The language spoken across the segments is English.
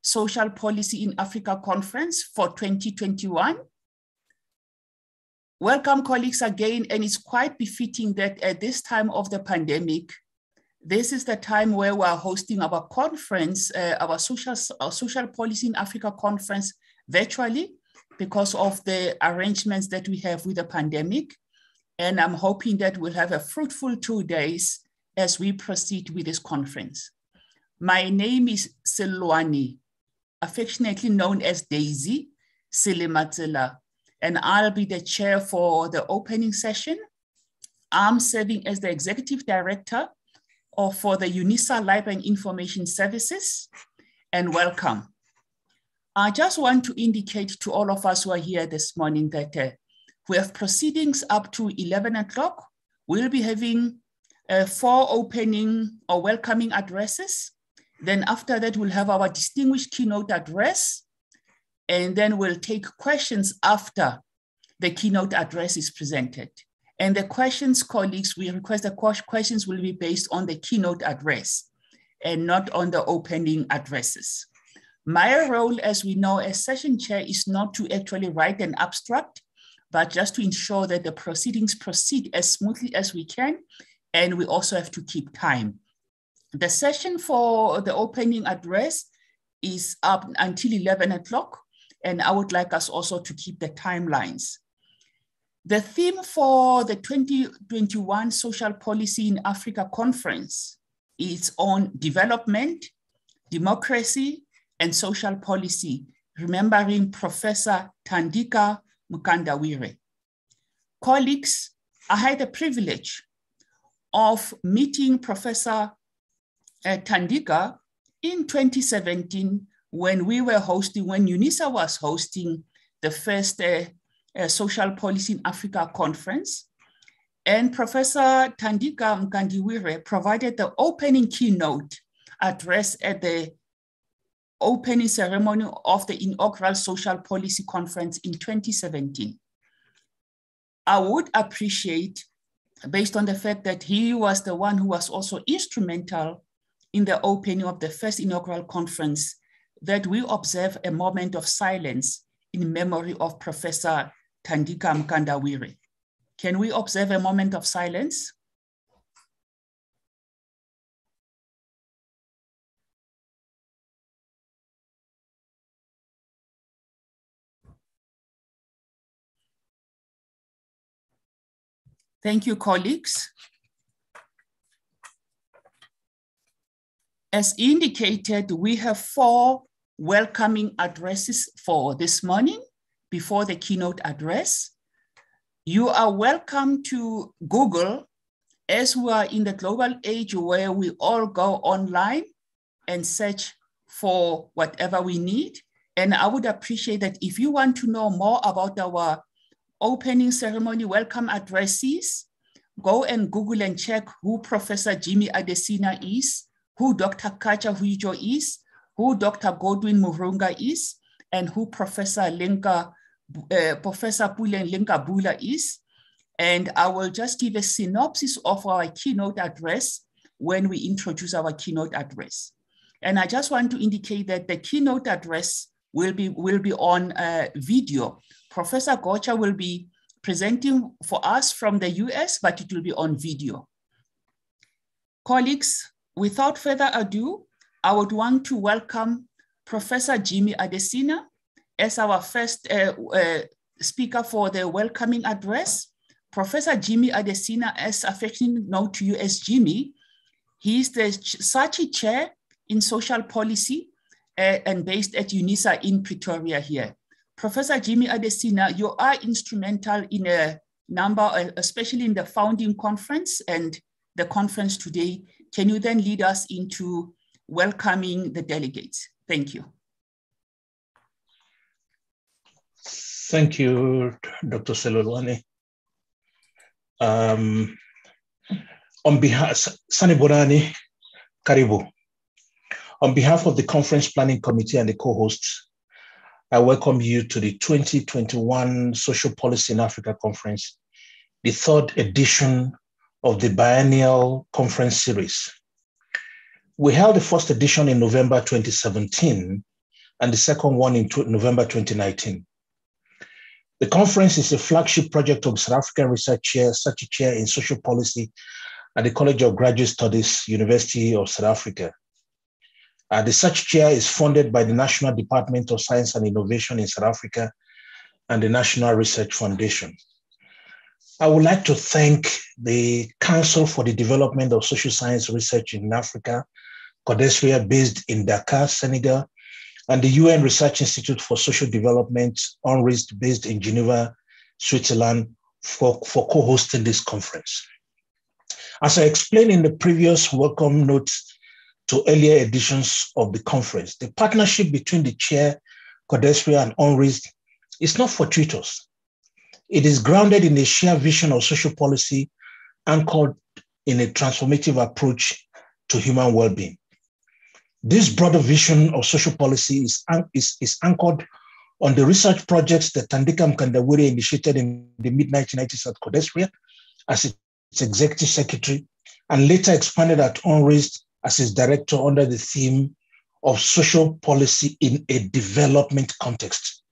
Social Policy in Africa Conference for 2021. Welcome, colleagues, again, and it's quite befitting that at this time of the pandemic, this is the time where we are hosting our conference, our social Policy in Africa Conference virtually because of the arrangements that we have with the pandemic. And I'm hoping that we'll have a fruitful 2 days as we proceed with this conference. My name is Silwani, affectionately known as Daisy Silimatsela, and I'll be the chair for the opening session. I'm serving as the executive director for the UNISA Library and Information Services, and welcome. I just want to indicate to all of us who are here this morning that we have proceedings up to 11 o'clock. We'll be having 4 opening or welcoming addresses. Then after that, we'll have our distinguished keynote address, and then we'll take questions after the keynote address is presented. And the questions, colleagues, we request the questions will be based on the keynote address and not on the opening addresses. My role, as we know, as session chair is not to actually write an abstract, but just to ensure that the proceedings proceed as smoothly as we can. And we also have to keep time. The session for the opening address is up until 11 o'clock. And I would like us also to keep the timelines. The theme for the 2021 Social Policy in Africa Conference is on development, democracy, and social policy, remembering Professor Thandika Mkandawire. Colleagues, I had the privilege of meeting Professor Thandika in 2017 when UNISA was hosting the first Social Policy in Africa Conference. And Professor Thandika Mkandawire provided the opening keynote address at the opening ceremony of the inaugural Social Policy Conference in 2017. I would appreciate, based on the fact that he was the one who was also instrumental in the opening of the first inaugural conference, that we observe a moment of silence in memory of Professor Thandika Mkandawire. Can we observe a moment of silence? Thank you, colleagues. As indicated, we have 4 welcoming addresses for this morning before the keynote address. You are welcome to Google, as we are in the global age where we all go online and search for whatever we need. And I would appreciate that if you want to know more about our opening ceremony welcome addresses, go and Google and check who Professor Jimmy Adesina is, who Dr. Kacha Huijo is, who Dr. Godwin Murunga is, and who Professor Pulen Linka Bula is. And I will just give a synopsis of our keynote address when we introduce our keynote address. And I just want to indicate that the keynote address will be on video. Professor Gocha will be presenting for us from the US, but it will be on video. Colleagues, without further ado, I would want to welcome Professor Jimmy Adesina as our first speaker for the welcoming address. Professor Jimmy Adesina, as affectionately known to you as Jimmy, he is the Sachi Chair in Social Policy and based at UNISA in Pretoria here. Professor Jimmy Adesina, you are instrumental in a number, especially in the founding conference and the conference today. Can you then lead us into welcoming the delegates? Thank you. Thank you, Dr. Selolwane. On behalf, Saniborani Karibu, on behalf of the Conference Planning Committee and the co-hosts, I welcome you to the 2021 Social Policy in Africa Conference, the 3rd edition of the biennial conference series. We held the first edition in November 2017 and the second one in November 2019. The conference is a flagship project of South African Research Chair, such a chair in social policy at the College of Graduate Studies, University of South Africa. The such chair is funded by the National Department of Science and Innovation in South Africa and the National Research Foundation. I would like to thank the Council for the Development of Social Science Research in Africa, CODESRIA, based in Dakar, Senegal, and the UN Research Institute for Social Development, Unrest, based in Geneva, Switzerland, for co-hosting this conference. As I explained in the previous welcome notes to earlier editions of the conference, the partnership between the chair, CODESRIA, and Unrest is not fortuitous. It is grounded in a shared vision of social policy anchored in a transformative approach to human well-being. This broader vision of social policy is anchored on the research projects that Thandika Mkandawire initiated in the mid-1990s at CODESRIA as its executive secretary, and later expanded at Unrest as its director under the theme of social policy in a development context.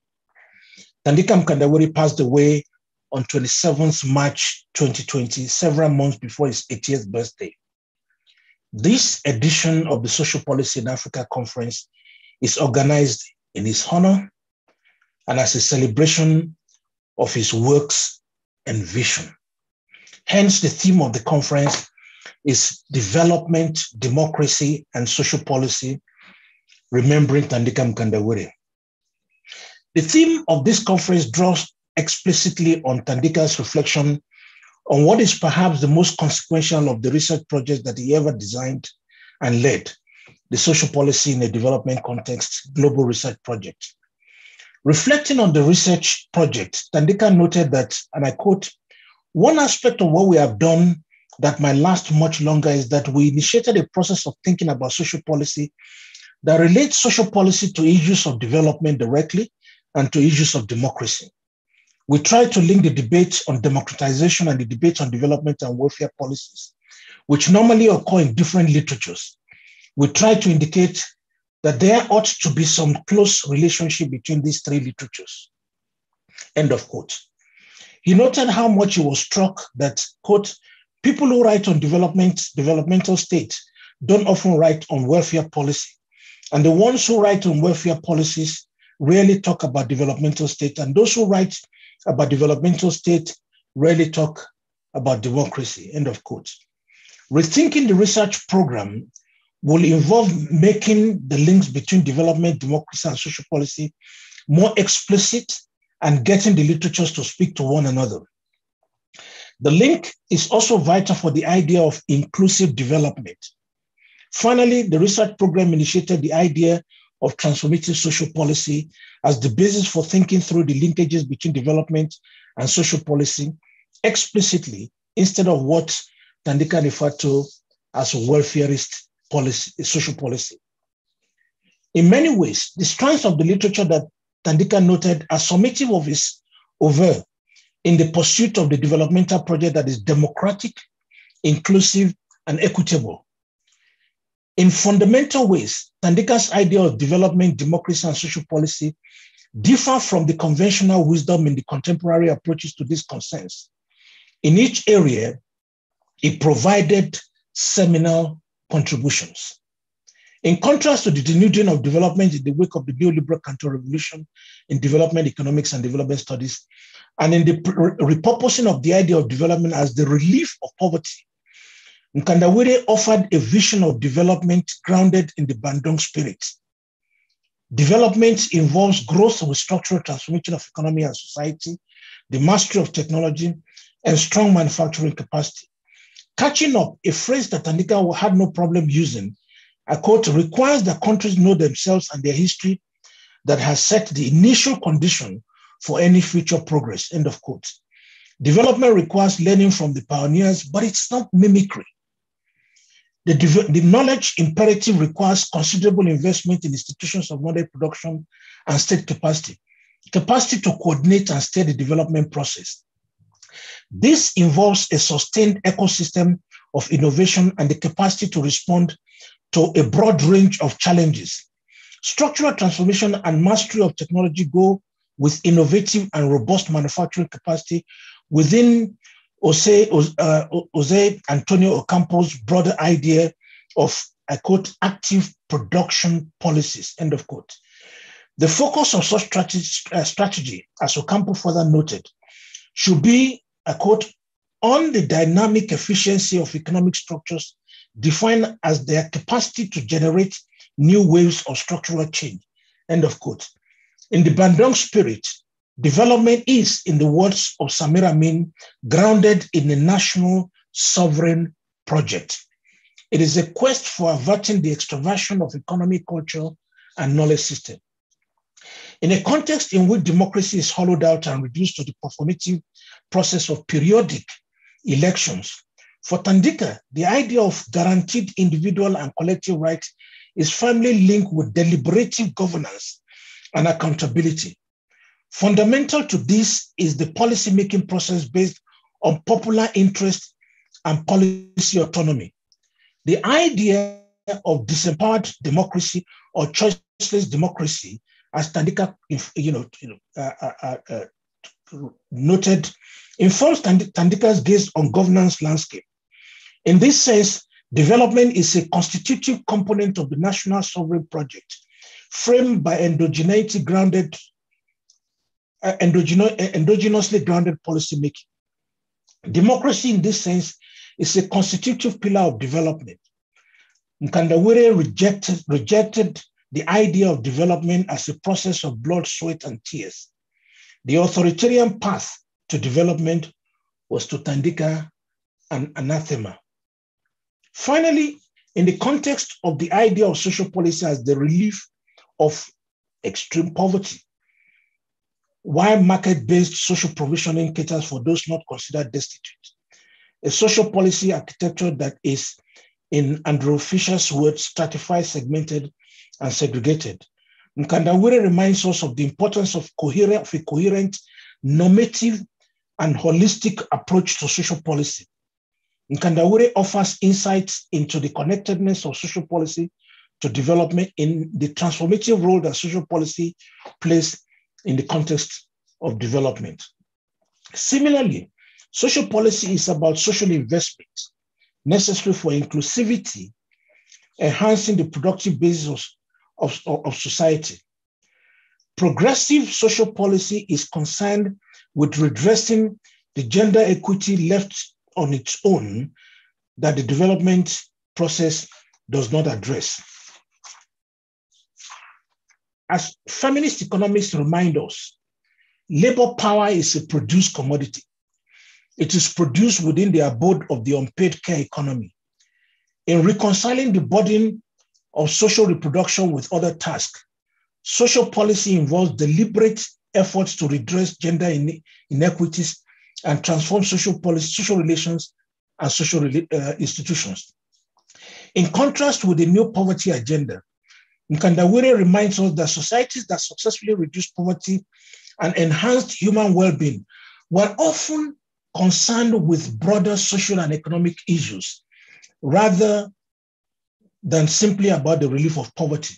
Thandika Mkandawire passed away on 27th March 2020, several months before his 80th birthday. This edition of the Social Policy in Africa Conference is organized in his honor and as a celebration of his works and vision. Hence, the theme of the conference is Development, Democracy, and Social Policy, remembering Thandika Mkandawire. The theme of this conference draws explicitly on Thandika's reflection on what is perhaps the most consequential of the research projects that he ever designed and led, the Social Policy in a Development Context Global Research Project. Reflecting on the research project, Thandika noted that, and I quote, "One aspect of what we have done that might last much longer is that we initiated a process of thinking about social policy that relates social policy to issues of development directly and to issues of democracy. We try to link the debate on democratization and the debate on development and welfare policies, which normally occur in different literatures. We try to indicate that there ought to be some close relationship between these three literatures." End of quote. He noted how much he was struck that, quote, "People who write on developmental state don't often write on welfare policy. And the ones who write on welfare policies rarely talk about developmental state. And those who write about developmental state rarely talk about democracy," end of quote. Rethinking the research program will involve making the links between development, democracy, and social policy more explicit and getting the literatures to speak to one another. The link is also vital for the idea of inclusive development. Finally, the research program initiated the idea of transformative social policy as the basis for thinking through the linkages between development and social policy explicitly, instead of what Thandika referred to as welfareist policy, social policy. In many ways, the strengths of the literature that Thandika noted are summative of his oeuvre in the pursuit of the developmental project that is democratic, inclusive, and equitable. In fundamental ways, Thandika's idea of development, democracy, and social policy differ from the conventional wisdom in the contemporary approaches to these concerns. In each area, he provided seminal contributions. In contrast to the denuding of development in the wake of the neoliberal counter-revolution in development economics and development studies, and in the repurposing of the idea of development as the relief of poverty, Mkandawire offered a vision of development grounded in the Bandung spirit. Development involves growth with structural transformation of economy and society, the mastery of technology, and strong manufacturing capacity. Catching up, a phrase that Thandika had no problem using, I quote, "requires that countries know themselves and their history that has set the initial condition for any future progress," end of quote. Development requires learning from the pioneers, but it's not mimicry. The knowledge imperative requires considerable investment in institutions of knowledge production and state capacity to coordinate and steer the development process. This involves a sustained ecosystem of innovation and the capacity to respond to a broad range of challenges, Structural transformation and mastery of technology go with innovative and robust manufacturing capacity within Jose Antonio Ocampo's broader idea of, I quote, active production policies, end of quote. The focus of such strategy, as Ocampo further noted, should be, I quote, on the dynamic efficiency of economic structures defined as their capacity to generate new waves of structural change, end of quote. In the Bandung spirit, development is, in the words of Samir Amin, grounded in a national sovereign project. It is a quest for averting the extraversion of economy, culture, and knowledge system. In a context in which democracy is hollowed out and reduced to the performative process of periodic elections, for Thandika, the idea of guaranteed individual and collective rights is firmly linked with deliberative governance and accountability. Fundamental to this is the policy-making process based on popular interest and policy autonomy. The idea of disempowered democracy or choiceless democracy, as Thandika noted, informs Thandika's gaze on governance landscape. In this sense, development is a constitutive component of the national sovereign project, framed by endogenously grounded policymaking. Democracy, in this sense, is a constitutive pillar of development. Nkandawire rejected the idea of development as a process of blood, sweat, and tears. The authoritarian path to development was to Thandika an anathema. Finally, in the context of the idea of social policy as the relief of extreme poverty, while market-based social provisioning caters for those not considered destitute, a social policy architecture that is, in Andrew Fisher's words, stratified, segmented, and segregated. Nkandawire reminds us of the importance of a coherent, normative, and holistic approach to social policy. Nkandawire offers insights into the connectedness of social policy to development in the transformative role that social policy plays in the context of development. Similarly, social policy is about social investment necessary for inclusivity, enhancing the productive basis of society. Progressive social policy is concerned with redressing the gender equity left on its own that the development process does not address. As feminist economists remind us, labor power is a produced commodity. It is produced within the abode of the unpaid care economy. In reconciling the burden of social reproduction with other tasks, social policy involves deliberate efforts to redress gender inequities and transform social policy, social relations, and social institutions. In contrast with the new poverty agenda, Nkandawire reminds us that societies that successfully reduced poverty and enhanced human well-being were often concerned with broader social and economic issues rather than simply about the relief of poverty.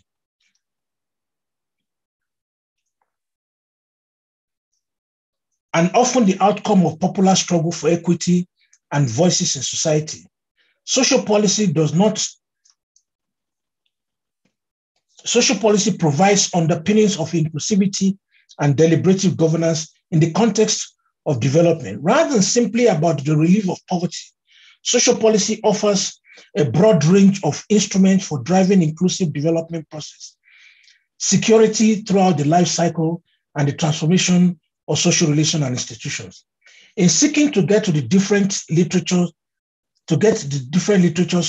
And often the outcome of popular struggle for equity and voices in society. Social policy provides underpinnings of inclusivity and deliberative governance in the context of development. Rather than simply about the relief of poverty, social policy offers a broad range of instruments for driving inclusive development process, security throughout the life cycle, and the transformation of social relations and institutions. In seeking to get to the different literatures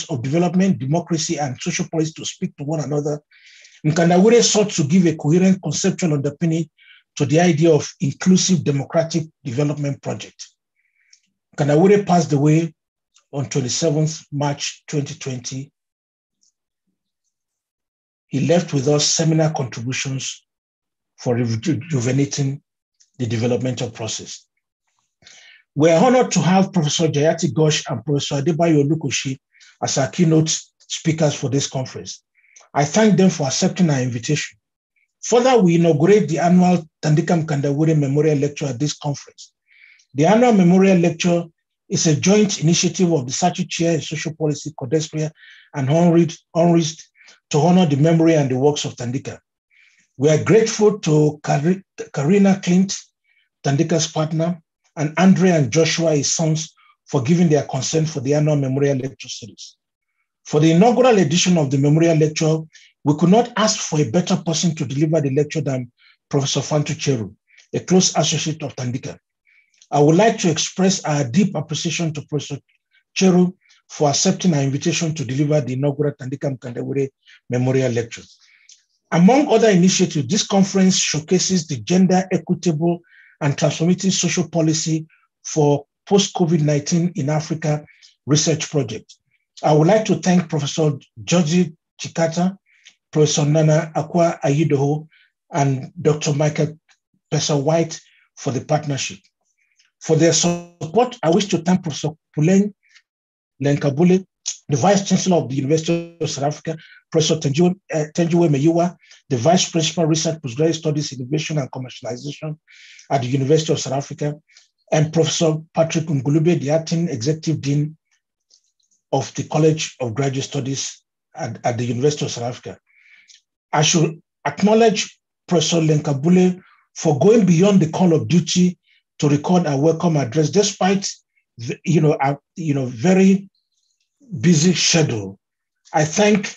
of development, democracy, and social policy to speak to one another, Nkandawire sought to give a coherent conceptual underpinning to the idea of inclusive democratic development project. Nkandawire passed away on 27th March 2020. He left with us seminal contributions for rejuvenating the developmental process. We're honored to have Professor Jayati Ghosh and Professor Adebayo Olukoshi as our keynote speakers for this conference. I thank them for accepting our invitation. Further, we inaugurate the annual Tandika Mkandawire Memorial Lecture at this conference. The annual Memorial Lecture is a joint initiative of the SACHI Chair in Social Policy, Codespria, and Unrest to honor the memory and the works of Tandika. We are grateful to Karina Clint, Tandika's partner, and Andre and Joshua, his sons, for giving their consent for the annual Memorial Lecture series. For the inaugural edition of the Memorial Lecture, we could not ask for a better person to deliver the lecture than Professor Fantu Cheru, a close associate of Tandika. I would like to express our deep appreciation to Professor Cheru for accepting our invitation to deliver the inaugural Tandika Mkandawire Memorial Lecture. Among other initiatives, this conference showcases the gender equitable and transformative social policy for post-COVID-19 in Africa research project. I would like to thank Professor Georgie Chikata, Professor Nana Akwa Ayidoho, and Dr. Michael Pesa-White for the partnership. For their support, I wish to thank Professor Puleng Lenkabule, the Vice Chancellor of the University of South Africa, Professor Tenjiwe Meyiwa, the Vice Principal Research Postgraduate Studies, Innovation and Commercialization at the University of South Africa, and Professor Patrick Ngulube, the Acting Executive Dean of the College of Graduate Studies at the University of South Africa. I should acknowledge Professor Lenkabule for going beyond the call of duty to record a welcome address, despite a very busy schedule. I thank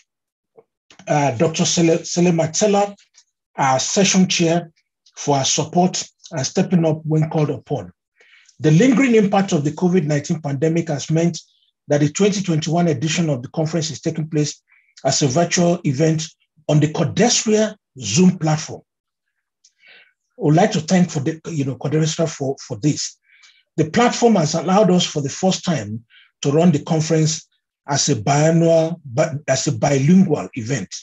Dr. Sele Matela, our session chair, for our support and stepping up when called upon. The lingering impact of the COVID-19 pandemic has meant that the 2021 edition of the conference is taking place as a virtual event on the Codespria Zoom platform. I would like to thank Codespria for this. The platform has allowed us for the first time to run the conference as a bilingual event.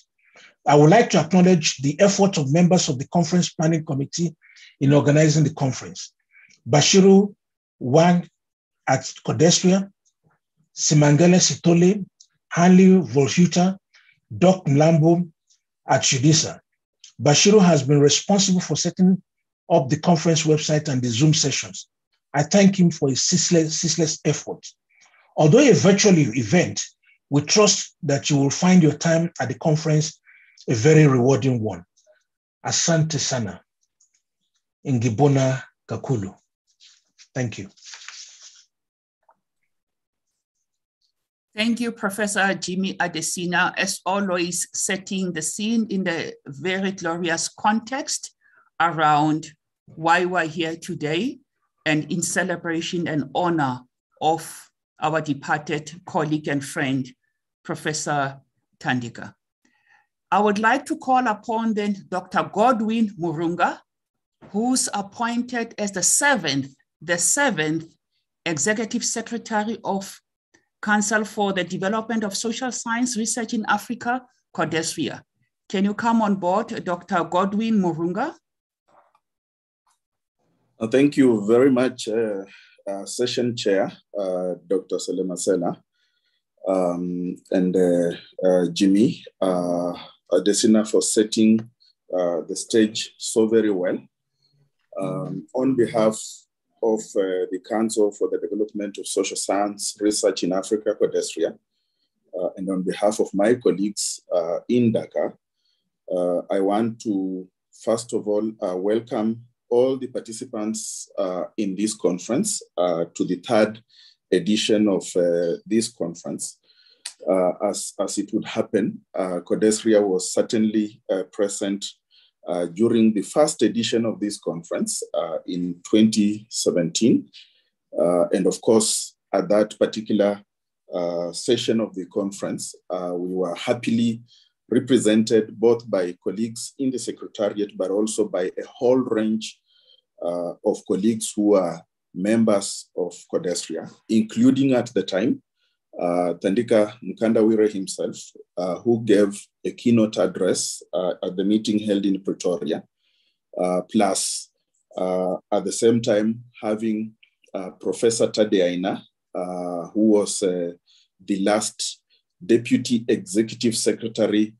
I would like to acknowledge the effort of members of the conference planning committee in organizing the conference. Bashiru Wang at Codespria, Simangele Sitole, Hanley Volhuta, Doc Mlambo at Shudisa. Bashiru has been responsible for setting up the conference website and the Zoom sessions. I thank him for his ceaseless effort. Although a virtual event, we trust that you will find your time at the conference a very rewarding one. Asante sana. Ngibona Kakulu. Thank you. Thank you, Professor Jimmy Adesina, as always, setting the scene in the very glorious context around why we're here today and in celebration and honor of our departed colleague and friend, Professor Tandika. I would like to call upon then Dr. Godwin Murunga, who's appointed as the seventh Executive Secretary of Council for the Development of Social Science Research in Africa, Codespria. Can you come on board, Dr. Godwin Murunga? Thank you very much, Session Chair, Dr. Selema Sela, and Jimmy Adesina for setting the stage so very well. On behalf of the Council for the Development of Social Science Research in Africa, Codespria, and on behalf of my colleagues in Dakar, I want to, first of all, welcome all the participants in this conference to the third edition of this conference. As it would happen, Codespria was certainly present during the first edition of this conference in 2017. And of course, at that particular session of the conference, we were happily represented both by colleagues in the Secretariat, but also by a whole range of colleagues who are members of Codespria, including at the time, Tandika Mkandawire himself, who gave a keynote address at the meeting held in Pretoria, plus at the same time having Professor Tadeaina, who was the last Deputy Executive Secretary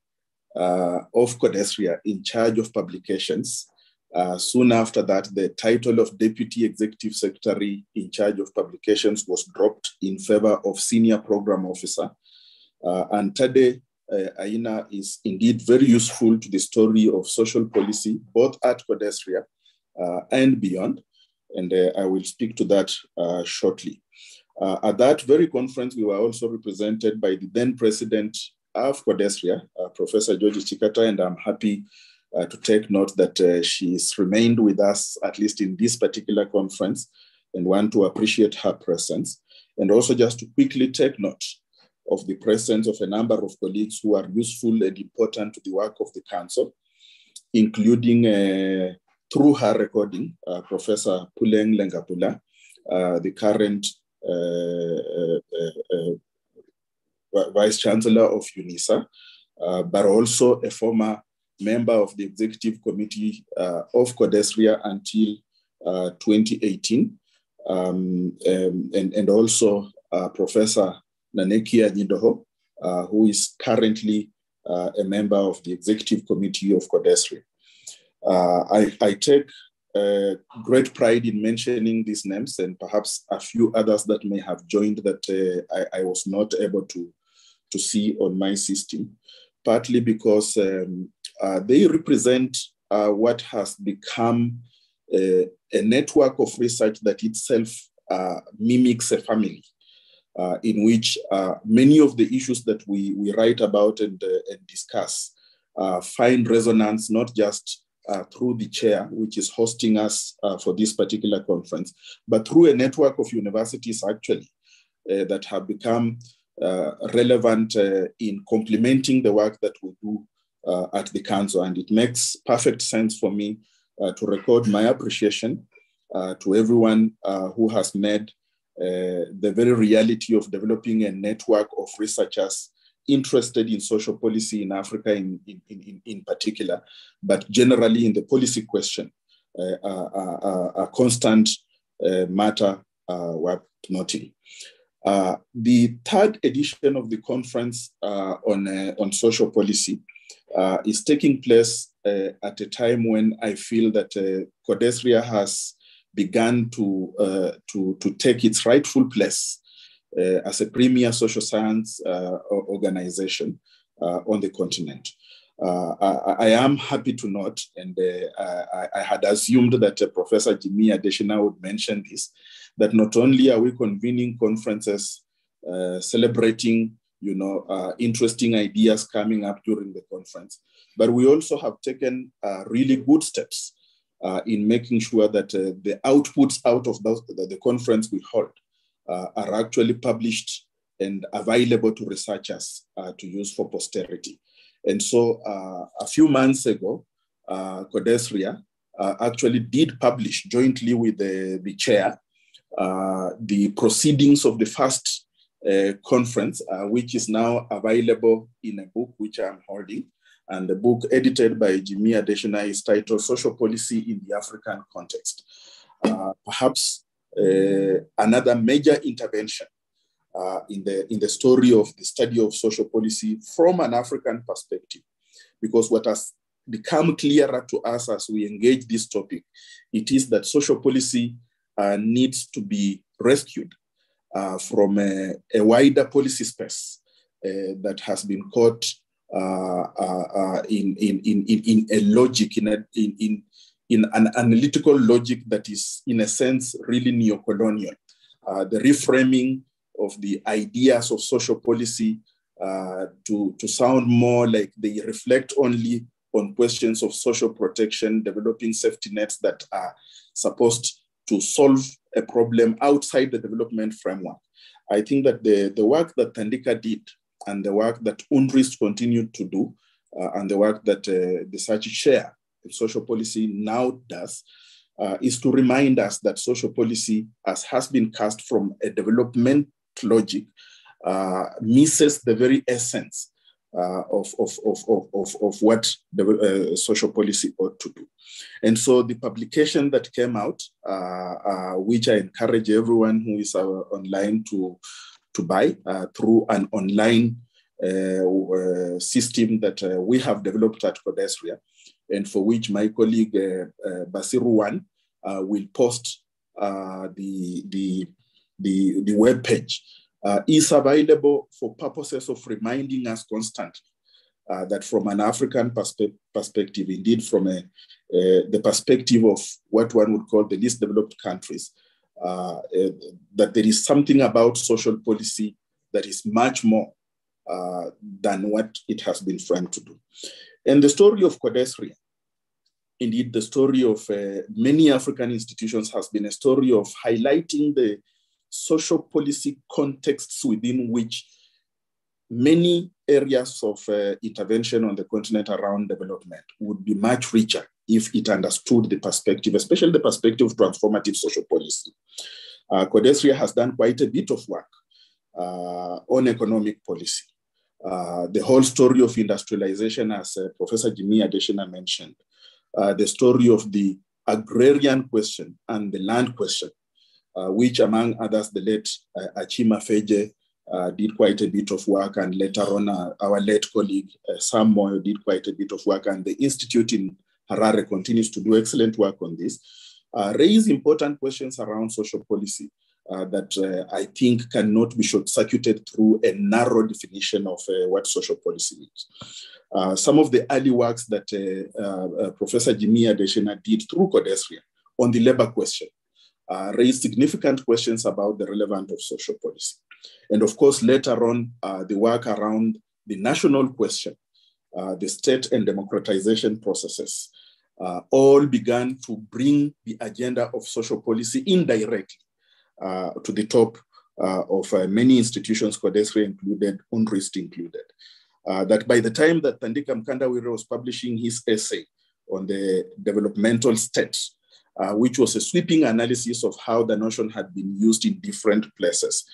of Codesria in charge of publications. Soon after that, the title of Deputy Executive Secretary in charge of publications was dropped in favor of Senior Program Officer. And Tade Aina is indeed very useful to the story of social policy, both at Codesria and beyond. And I will speak to that shortly. At that very conference, we were also represented by the then president of Codesria, Professor George Chikata, and I'm happy to take note that she's remained with us, at least in this particular conference, and want to appreciate her presence. And also just to quickly take note of the presence of a number of colleagues who are useful and important to the work of the council, including, through her recording, Professor Puleng Lengapula, the current Vice Chancellor of UNISA, but also a former member of the Executive Committee of Codesria until 2018, and also Professor Nanekia Nyidoho, who is currently a member of the Executive Committee of Codesria. I take great pride in mentioning these names and perhaps a few others that may have joined that I was not able to see on my system, partly because they represent what has become a network of research that itself mimics a family, in which many of the issues that we write about and discuss find resonance not just through the chair, which is hosting us for this particular conference, but through a network of universities actually that have become relevant in complementing the work that we do at the council. And it makes perfect sense for me to record my appreciation to everyone who has made the very reality of developing a network of researchers interested in social policy in Africa in particular, but generally in the policy question, a constant matter worth noting. The third edition of the conference on social policy is taking place at a time when I feel that Codesria has begun to take its rightful place as a premier social science organization on the continent. I am happy to note, and I had assumed that Professor Jimmy Adesina would mention this, that not only are we convening conferences celebrating, interesting ideas coming up during the conference, but we also have taken really good steps in making sure that the outputs out of the conference we hold are actually published and available to researchers to use for posterity. And so a few months ago, Codesria actually did publish jointly with the chair the proceedings of the first conference, which is now available in a book which I'm holding. And the book edited by Jimmy Adesina is titled Social Policy in the African Context. Perhaps another major intervention in the story of the study of social policy from an African perspective, because what has become clearer to us as we engage this topic, it is that social policy needs to be rescued from a wider policy space that has been caught in a logic, in an analytical logic that is, in a sense, really neo-colonial. The reframing of the ideas of social policy to sound more like they reflect only on questions of social protection, developing safety nets that are supposed to solve a problem outside the development framework. I think that the work that Thandika did and the work that Unrest continued to do and the work that the Sachi Chair of Social Policy now does is to remind us that social policy, as has been cast from a development logic, misses the very essence of what the social policy ought to do. And so the publication that came out, which I encourage everyone who is online to buy through an online system that we have developed at Codesria, and for which my colleague Basiruwan will post the web page, is available for purposes of reminding us constantly that from an African perspective, indeed from the perspective of what one would call the least developed countries, that there is something about social policy that is much more than what it has been framed to do. And the story of Codesria, indeed the story of many African institutions, has been a story of highlighting the social policy contexts within which many areas of intervention on the continent around development would be much richer if it understood the perspective, especially the perspective of transformative social policy. Codesria has done quite a bit of work on economic policy. The whole story of industrialization, as Professor Jimmy Adesina mentioned, the story of the agrarian question and the land question, which among others, the late Achima Feje did quite a bit of work, and later on our late colleague Sam Moyo did quite a bit of work, and the Institute in Harare continues to do excellent work on this, raise important questions around social policy that I think cannot be short-circuited through a narrow definition of what social policy means. Some of the early works that Professor Jimmy Adesina did through Codesria on the labor question raised significant questions about the relevance of social policy. And of course, later on, the work around the national question, the state and democratization processes, all began to bring the agenda of social policy indirectly to the top of many institutions, Codesria included, Unrest included. That by the time that Thandika Mkandawire was publishing his essay on the developmental state, which was a sweeping analysis of how the notion had been used in different places,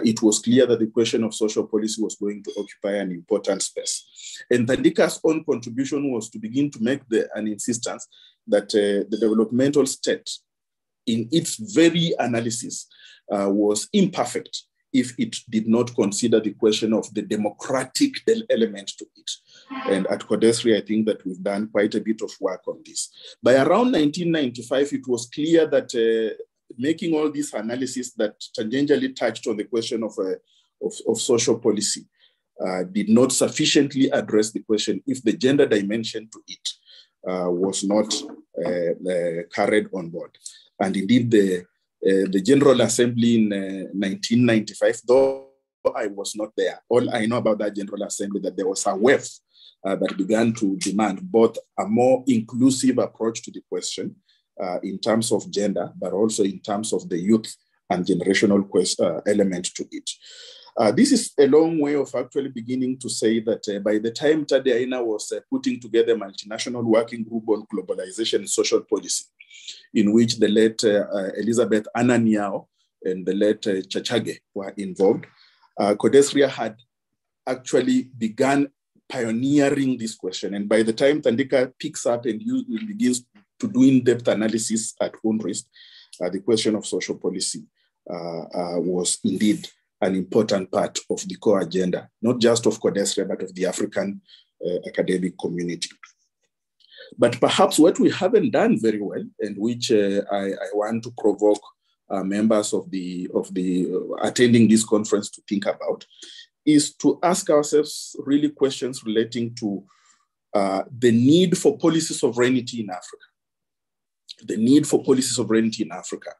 it was clear that the question of social policy was going to occupy an important space. And Thandika's own contribution was to begin to make an insistence that the developmental state, in its very analysis, was imperfect if it did not consider the question of the democratic element to it. And at Codesria, I think that we've done quite a bit of work on this. By around 1995, it was clear that making all this analysis that tangentially touched on the question of social policy did not sufficiently address the question if the gender dimension to it was not carried on board. And indeed, the General Assembly in 1995, though I was not there, all I know about that General Assembly that there was a wave that began to demand both a more inclusive approach to the question in terms of gender, but also in terms of the youth and generational element to it. This is a long way of actually beginning to say that by the time Tadeaina was putting together a multinational working group on globalization and social policy, in which the late Elizabeth Ananiao and the late Chachage were involved, Codesria had actually begun pioneering this question. And by the time Thandika picks up and begins to do in-depth analysis at Unrest, the question of social policy was indeed an important part of the core agenda, not just of Codesria, but of the African academic community. But perhaps what we haven't done very well, and which I want to provoke members of the attending this conference to think about, is to ask ourselves really questions relating to the need for policy sovereignty in Africa. The need for policy sovereignty in Africa.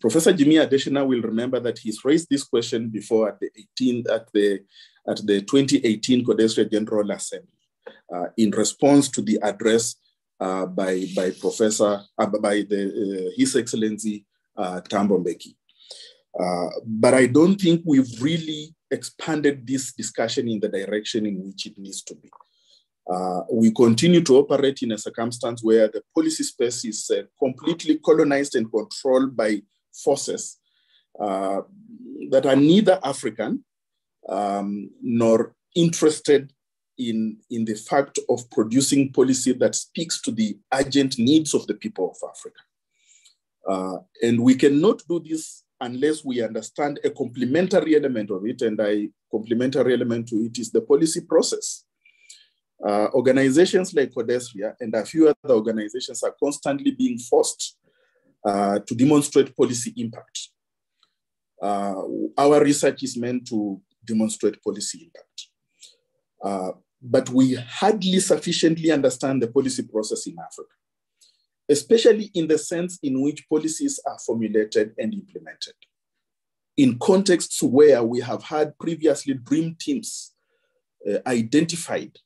Professor Jimmy Adesina will remember that he's raised this question before at the 2018 Codesria General Assembly in response to the address by His Excellency Thabo Mbeki. But I don't think we've really expanded this discussion in the direction in which it needs to be. We continue to operate in a circumstance where the policy space is completely colonized and controlled by forces that are neither African nor interested in the fact of producing policy that speaks to the urgent needs of the people of Africa. And we cannot do this unless we understand a complementary element of it, and a complementary element to it is the policy process. Organizations like Codesria and a few other organizations are constantly being forced to demonstrate policy impact. Our research is meant to demonstrate policy impact. But we hardly sufficiently understand the policy process in Africa, especially in the sense in which policies are formulated and implemented. In contexts where we have had previously dream teams identified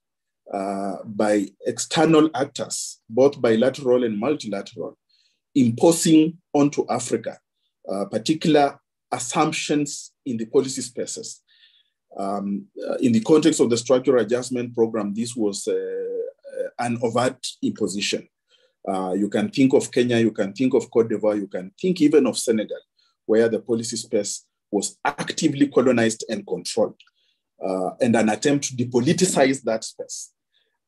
by external actors, both bilateral and multilateral, imposing onto Africa particular assumptions in the policy spaces. In the context of the structural adjustment program, this was an overt imposition. You can think of Kenya, you can think of Cote d'Ivoire, you can think even of Senegal, where the policy space was actively colonized and controlled, and an attempt to depoliticize that space,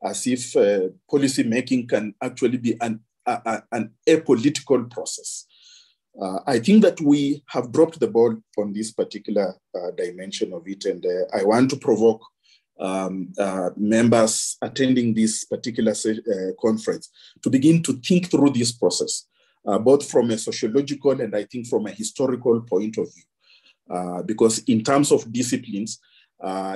as if policy making can actually be an apolitical process. I think that we have dropped the ball on this particular dimension of it, and I want to provoke members attending this particular conference to begin to think through this process, both from a sociological and I think from a historical point of view. Because in terms of disciplines,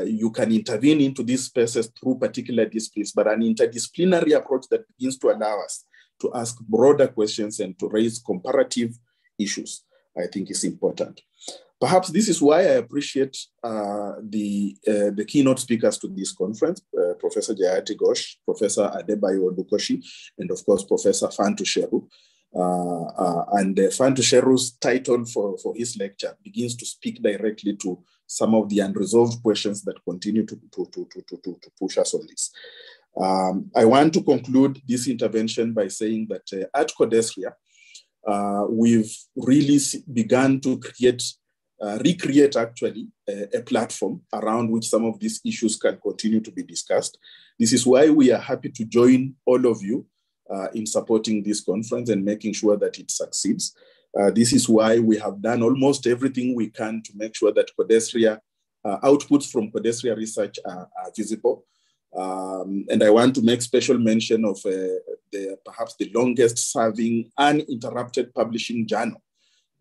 you can intervene into these spaces through particular disciplines, but an interdisciplinary approach that begins to allow us to ask broader questions and to raise comparative issues, I think is important. Perhaps this is why I appreciate the keynote speakers to this conference, Professor Jayati Ghosh, Professor Adebayo Odukoshi, and of course, Professor Fantu Sheru. And Fantu Sheru's title for his lecture begins to speak directly to some of the unresolved questions that continue to push us on this. I want to conclude this intervention by saying that at Codesria, we've really begun to recreate actually a platform around which some of these issues can continue to be discussed. This is why we are happy to join all of you in supporting this conference and making sure that it succeeds. This is why we have done almost everything we can to make sure that Codesria outputs from Codesria research are visible. And I want to make special mention of perhaps the longest serving uninterrupted publishing journal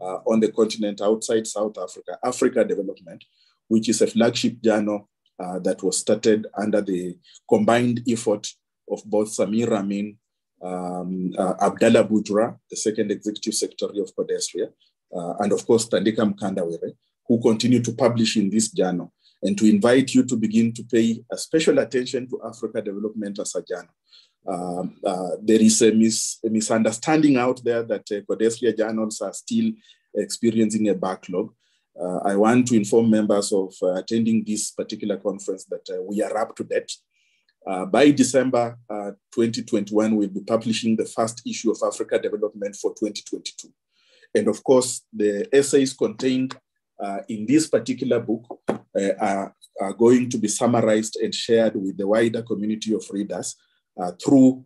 on the continent outside South Africa, Africa Development, which is a flagship journal that was started under the combined effort of both Samir Amin, Abdallah Bujra, the second executive secretary of Codesria, and of course, Tandika Mkandawire, who continue to publish in this journal, and to invite you to begin to pay a special attention to Africa Development as a journal. There is a misunderstanding out there that Codesria journals are still experiencing a backlog. I want to inform members of attending this particular conference that we are up to date. By December 2021, we'll be publishing the first issue of Africa Development for 2022. And of course, the essays contained in this particular book are going to be summarized and shared with the wider community of readers through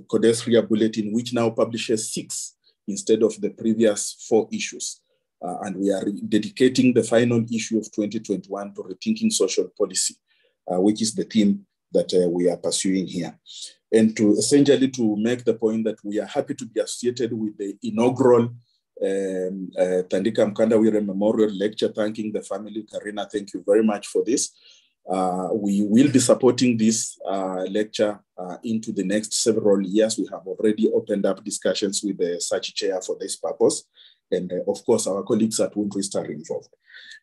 Codesria Bulletin, which now publishes 6 instead of the previous 4 issues. And we are dedicating the final issue of 2021 to rethinking social policy, which is the theme that we are pursuing here. And to essentially to make the point that we are happy to be associated with the inaugural Tandika Mkandawire Memorial Lecture, thanking the family. Karina, thank you very much for this. We will be supporting this lecture into the next several years. We have already opened up discussions with the SACH chair for this purpose. And of course, our colleagues at Unrest are involved.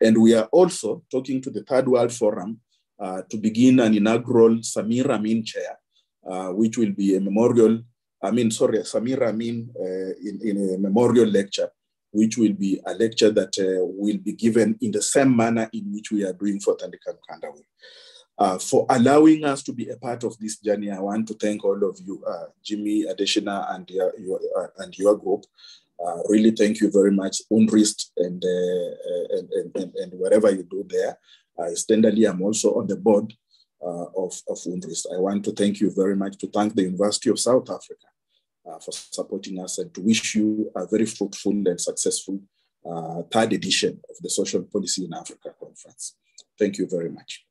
And we are also talking to the Third World Forum to begin an inaugural Samir Amin chair, which will be a memorial, Samir Amin in a memorial lecture, which will be a lecture that will be given in the same manner in which we are doing for Tandika Mkandawire. For allowing us to be a part of this journey, I want to thank all of you, Jimmy, Adesina, and your group. Really thank you very much, Unrest, and whatever you do there. Standardly, I'm also on the board of Unrest. I want to thank you very much, to thank the University of South Africa for supporting us, and to wish you a very fruitful and successful third edition of the Social Policy in Africa Conference. Thank you very much.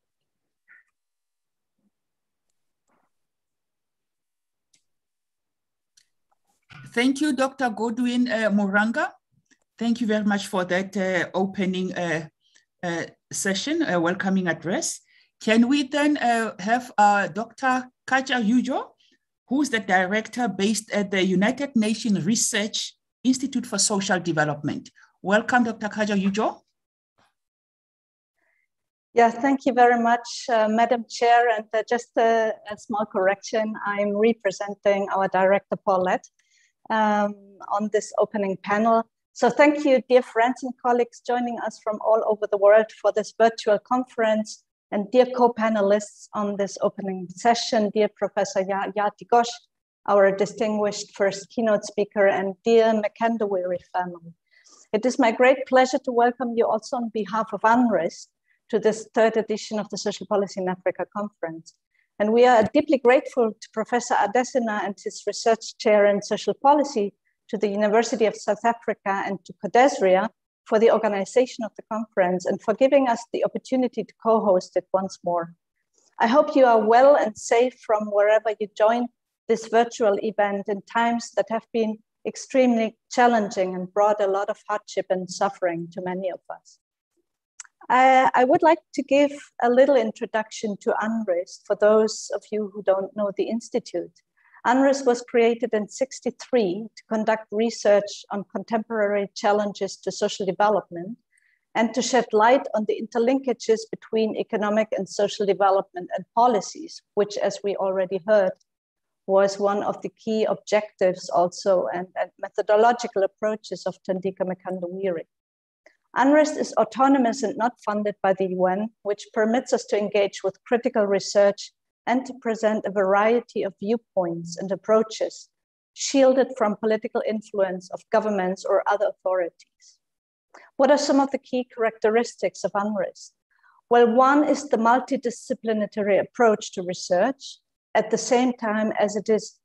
Thank you, Dr. Godwin Muranga. Thank you very much for that opening session, welcoming address. Can we then have Dr. Kaja Ujo, who's the director based at the United Nations Research Institute for Social Development. Welcome, Dr. Kaja Ujo. Yeah, thank you very much, Madam Chair. And just a small correction, I'm representing our director, Paulette, on this opening panel. So thank you, dear friends and colleagues joining us from all over the world for this virtual conference, and dear co-panelists on this opening session, dear Professor Yati Ghosh, our distinguished first keynote speaker, and dear Makandawiri family. It is my great pleasure to welcome you also on behalf of Unrest to this third edition of the Social Policy in Africa Conference. And we are deeply grateful to Professor Adesina and his research chair in social policy, to the University of South Africa and to Codesria for the organization of the conference and for giving us the opportunity to co-host it once more. I hope you are well and safe from wherever you join this virtual event in times that have been extremely challenging and brought a lot of hardship and suffering to many of us. I would like to give a little introduction to Unrest for those of you who don't know the Institute. Unrest was created in '63 to conduct research on contemporary challenges to social development and to shed light on the interlinkages between economic and social development and policies, which, as we already heard, was one of the key objectives also and methodological approaches of Thandika Makandawiri. Unrest is autonomous and not funded by the UN, which permits us to engage with critical research and to present a variety of viewpoints and approaches, shielded from political influence of governments or other authorities. What are some of the key characteristics of Unrest? Well, one is the multidisciplinary approach to research, at the same time as it is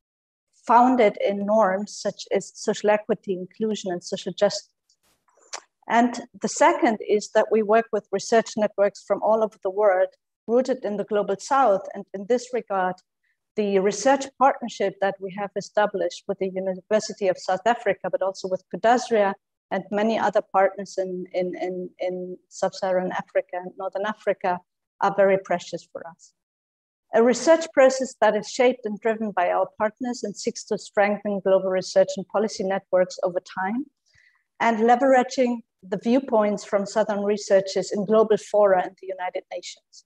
founded in norms such as social equity, inclusion, and social justice. And the second is that we work with research networks from all over the world, rooted in the Global South. And in this regard, the research partnership that we have established with the University of South Africa, but also with Codesria and many other partners in Sub-Saharan Africa and Northern Africa, are very precious for us. A research process that is shaped and driven by our partners and seeks to strengthen global research and policy networks over time, and leveraging the viewpoints from Southern researchers in global fora and the United Nations.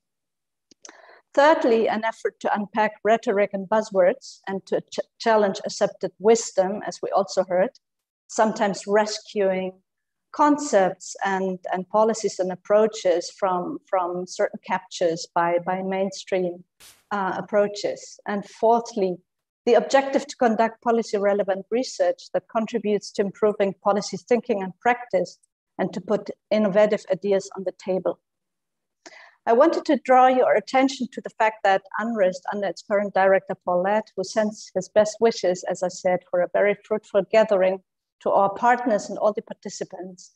Thirdly, an effort to unpack rhetoric and buzzwords and to challenge accepted wisdom, as we also heard, sometimes rescuing concepts and policies and approaches from certain captures by mainstream approaches. And fourthly, the objective to conduct policy relevant research that contributes to improving policy thinking and practice and to put innovative ideas on the table. I wanted to draw your attention to the fact that Unrest, under its current director, Paulette, who sends his best wishes, as I said, for a very fruitful gathering to our partners and all the participants,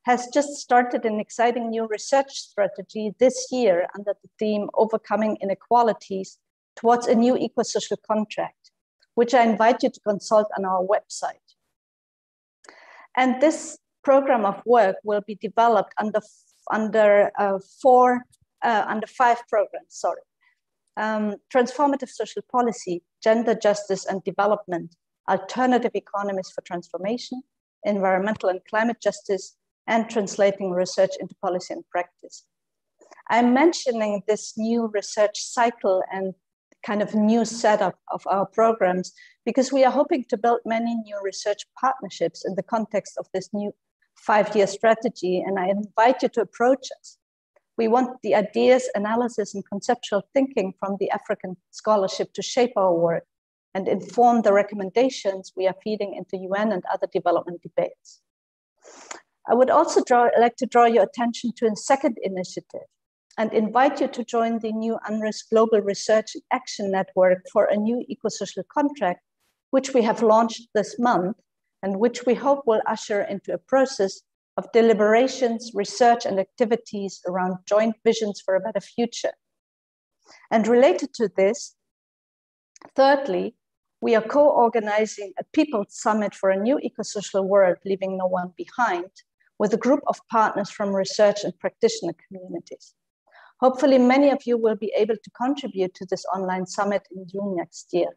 has just started an exciting new research strategy this year under the theme Overcoming Inequalities towards a new eco-social contract, which I invite you to consult on our website. And this program of work will be developed under 5 programs, transformative social policy, gender justice and development, alternative economies for transformation, environmental and climate justice, and translating research into policy and practice. I'm mentioning this new research cycle and kind of new setup of our programs because we are hoping to build many new research partnerships in the context of this new 5-year strategy, and I invite you to approach us. We want the ideas, analysis, and conceptual thinking from the African scholarship to shape our work and inform the recommendations we are feeding into UN and other development debates. I would also like to draw your attention to a second initiative and invite you to join the new Unrest Global Research Action Network for a new eco-social contract, which we have launched this month and which we hope will usher into a process of deliberations, research, and activities around joint visions for a better future. And related to this, thirdly, we are co-organizing a People's Summit for a New Eco-Social World, Leaving No One Behind, with a group of partners from research and practitioner communities. Hopefully, many of you will be able to contribute to this online summit in June next year.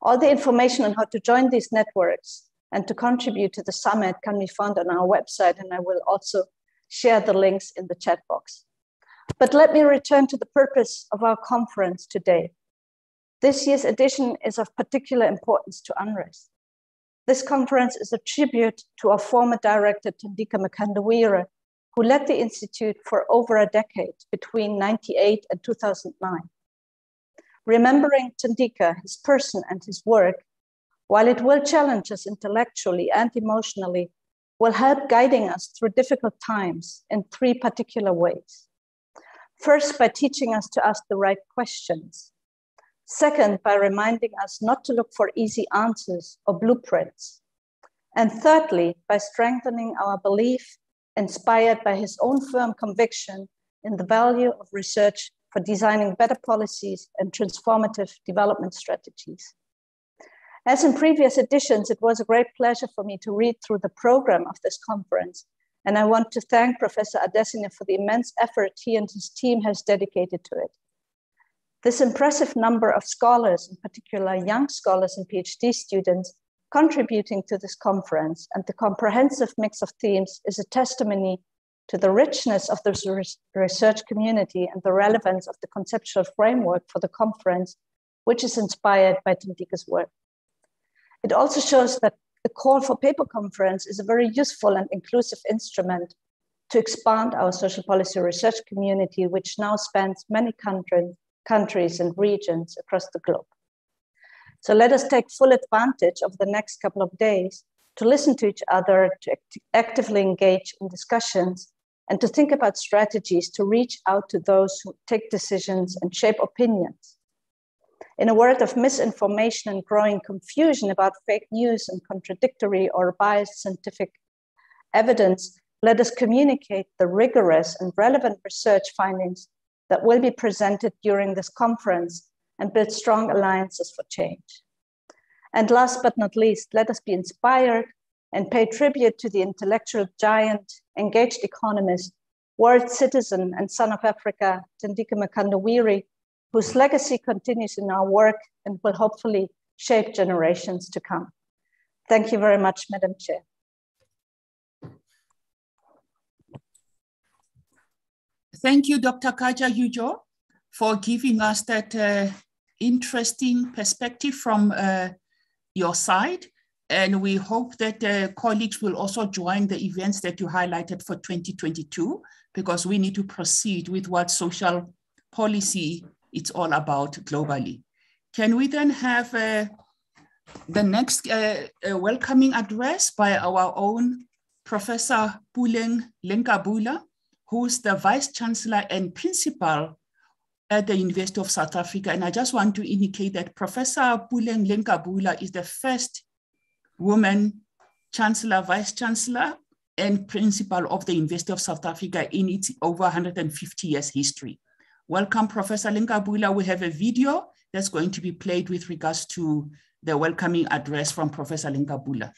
All the information on how to join these networks and to contribute to the summit can be found on our website, and I will also share the links in the chat box. But let me return to the purpose of our conference today. This year's edition is of particular importance to Unrest. This conference is a tribute to our former director, Thandika Mkandawire, who led the Institute for over a decade between 1998 and 2009. Remembering Thandika, his person and his work, while it will challenge us intellectually and emotionally, will help guiding us through difficult times in three particular ways. First, by teaching us to ask the right questions. Second, by reminding us not to look for easy answers or blueprints. And thirdly, by strengthening our belief, inspired by his own firm conviction in the value of research for designing better policies and transformative development strategies. As in previous editions, it was a great pleasure for me to read through the program of this conference, and I want to thank Professor Adesina for the immense effort he and his team has dedicated to it. This impressive number of scholars, in particular young scholars and PhD students, contributing to this conference and the comprehensive mix of themes is a testimony to the richness of the research community and the relevance of the conceptual framework for the conference, which is inspired by Thandika's work. It also shows that the call for paper conference is a very useful and inclusive instrument to expand our social policy research community, which now spans many countries and regions across the globe. So let us take full advantage of the next couple of days to listen to each other, to actively engage in discussions, and to think about strategies to reach out to those who take decisions and shape opinions. In a world of misinformation and growing confusion about fake news and contradictory or biased scientific evidence, let us communicate the rigorous and relevant research findings that will be presented during this conference and build strong alliances for change. And last but not least, let us be inspired and pay tribute to the intellectual giant, engaged economist, world citizen, and son of Africa, Thandika Mkandawire, whose legacy continues in our work and will hopefully shape generations to come. Thank you very much, Madam Chair. Thank you, Dr. Kaja Hujo, for giving us that interesting perspective from your side. And we hope that colleagues will also join the events that you highlighted for 2022, because we need to proceed with what social policy it's all about globally. Can we then have the next welcoming address by our own Professor Puleng Lenkabula, who's the Vice Chancellor and Principal at the University of South Africa. And I just want to indicate that Professor Puleng Lenkabula is the first woman Chancellor, Vice Chancellor, and Principal of the University of South Africa in its over 150 years history. Welcome, Professor Lenkabula. We have a video that's going to be played with regards to the welcoming address from Professor Lenkabula.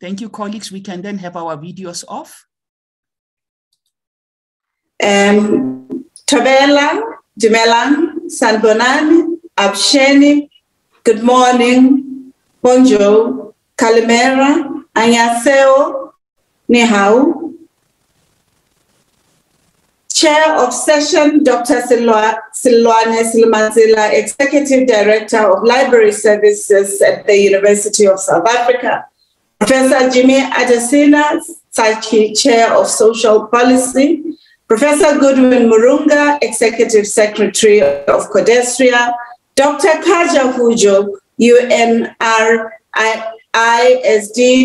Thank you, colleagues. We can then have our videos off. Tabela, Dumelang, Sanbonani, Absheni, good morning, bonjour, Kalimera, Anyaseo, Nihau. Chair of session, Dr. Silwane Silmanzila, Executive Director of Library Services at the University of South Africa. Professor Jimmy Adesina, Chair of Social Policy. Professor Goodwin Murunga, Executive Secretary of Codestria. Dr. Kaja Hujo, UNRISD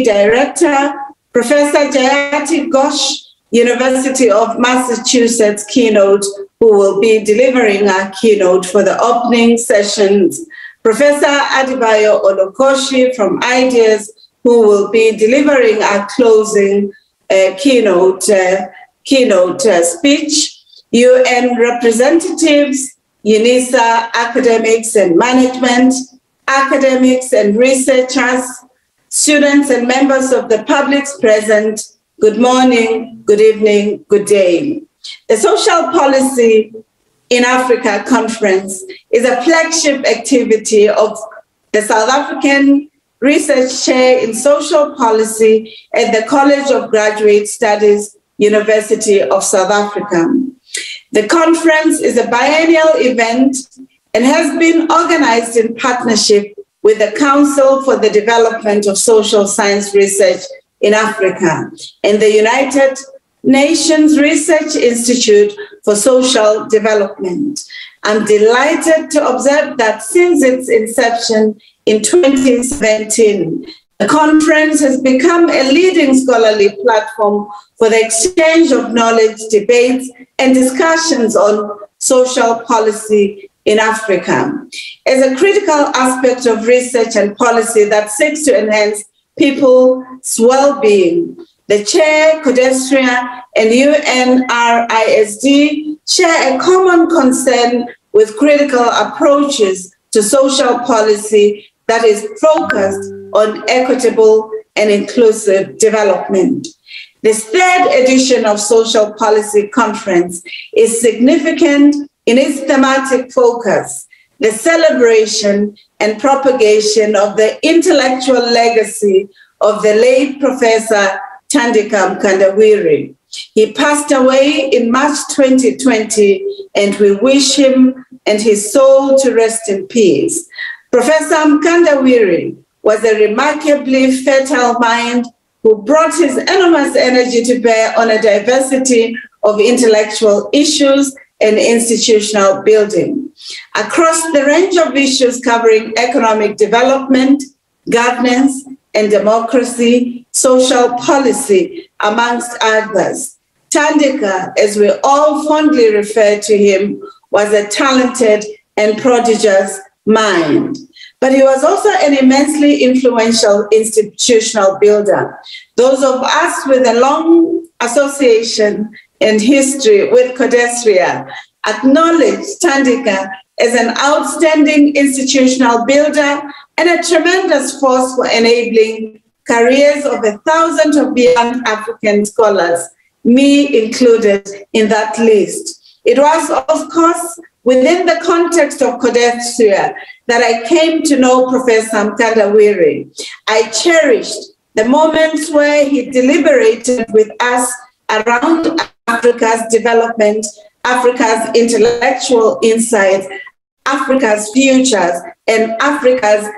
Director. Professor Jayati Ghosh, University of Massachusetts Keynote, who will be delivering our keynote for the opening sessions. Professor Adebayo Olokoshi from IDEAS, who will be delivering our closing keynote speech. UN representatives, UNISA academics and management, academics and researchers, students and members of the public present, good morning, good evening, good day. The Social Policy in Africa Conference is a flagship activity of the South African Research Chair in Social Policy at the College of Graduate Studies, University of South Africa. The conference is a biennial event and has been organized in partnership with the Council for the Development of Social Science Research in Africa and the United Nations Research Institute for Social Development. I'm delighted to observe that since its inception in 2017, the conference has become a leading scholarly platform for the exchange of knowledge, debates, and discussions on social policy in Africa. As a critical aspect of research and policy that seeks to enhance people's well-being, the Chair, Codestria, and UNRISD share a common concern with critical approaches to social policy that is focused on equitable and inclusive development. This third edition of Social Policy Conference is significant in its thematic focus, the celebration and propagation of the intellectual legacy of the late Professor Thandika Mkandawire. He passed away in March 2020, and we wish him and his soul to rest in peace. Professor Mkandawire was a remarkably fertile mind who brought his enormous energy to bear on a diversity of intellectual issues and institutional building. Across the range of issues covering economic development, governance, and democracy, social policy, amongst others, Thandika, as we all fondly refer to him, was a talented and prodigious mind. But he was also an immensely influential institutional builder. Those of us with a long association and history with Codestria acknowledge Thandika as an outstanding institutional builder and a tremendous force for enabling careers of 1,000 of young African scholars, me included in that list. It was, of course, within the context of Codestria that I came to know Professor Mkandawire. I cherished the moments where he deliberated with us around Africa's development, Africa's intellectual insights, Africa's futures, and Africa's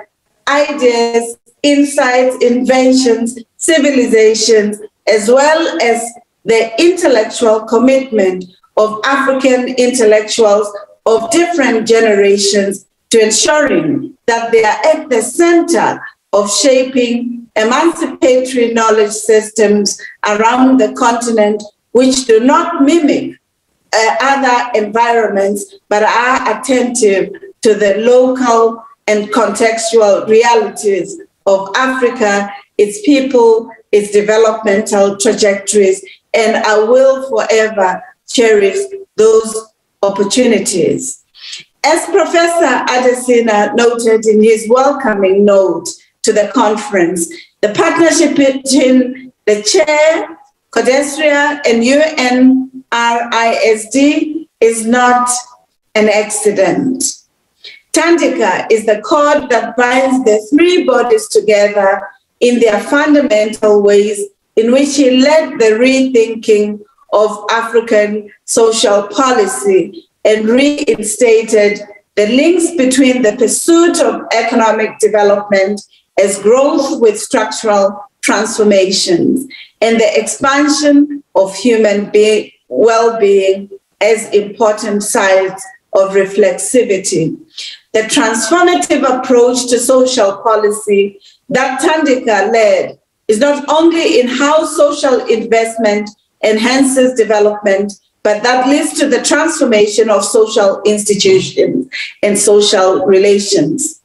ideas, insights, inventions, civilizations, as well as the intellectual commitment of African intellectuals of different generations to ensuring that they are at the center of shaping emancipatory knowledge systems around the continent, which do not mimic other environments, but are attentive to the local and contextual realities of Africa, its people, its developmental trajectories, and I will forever cherish those opportunities. As Professor Adesina noted in his welcoming note to the conference, the partnership between the Chair, Codestria, and UNRISD is not an accident. Thandika is the cord that binds the three bodies together in their fundamental ways in which he led the rethinking of African social policy and reinstated the links between the pursuit of economic development as growth with structural transformations and the expansion of human well-being as important sites of reflexivity. The transformative approach to social policy that Thandika led is not only in how social investment enhances development, but that leads to the transformation of social institutions and social relations.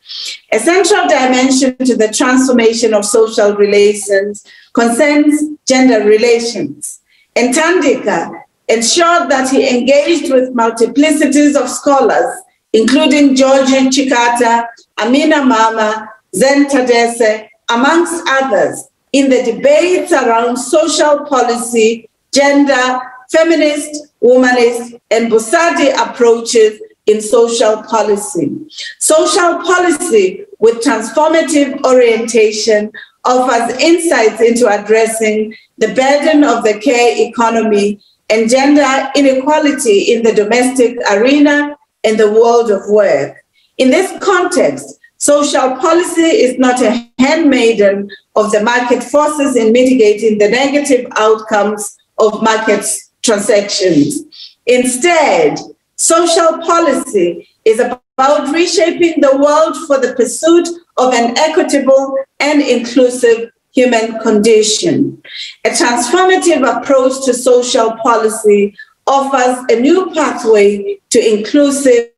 A central dimension to the transformation of social relations concerns gender relations. And Thandika ensured that he engaged with multiplicities of scholars, including Georgie Chikata, Amina Mama, Zen Tadese, amongst others, in the debates around social policy, gender, feminist, womanist, and Busadi approaches in social policy. Social policy with transformative orientation offers insights into addressing the burden of the care economy and gender inequality in the domestic arena and the world of work. In this context, social policy is not a handmaiden of the market forces in mitigating the negative outcomes of market transactions. Instead, social policy is about reshaping the world for the pursuit of an equitable and inclusive human condition. A transformative approach to social policy offers a new pathway to inclusive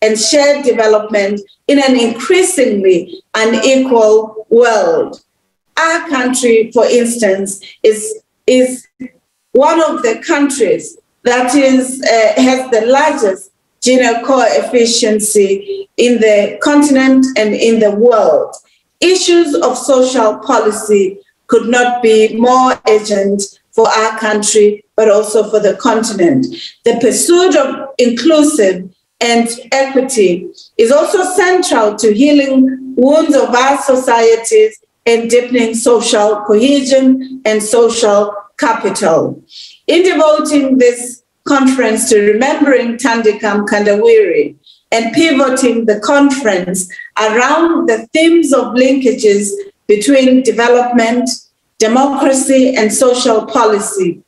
and shared development in an increasingly unequal world. Our country, for instance, is one of the countries that has the largest Gini coefficient in the continent and in the world. Issues of social policy could not be more urgent for our country, but also for the continent. The pursuit of inclusive and equity is also central to healing wounds of our societies and deepening social cohesion and social capital. In devoting this conference to remembering Thandika Mkandawire and pivoting the conference around the themes of linkages between development, democracy, and social policy,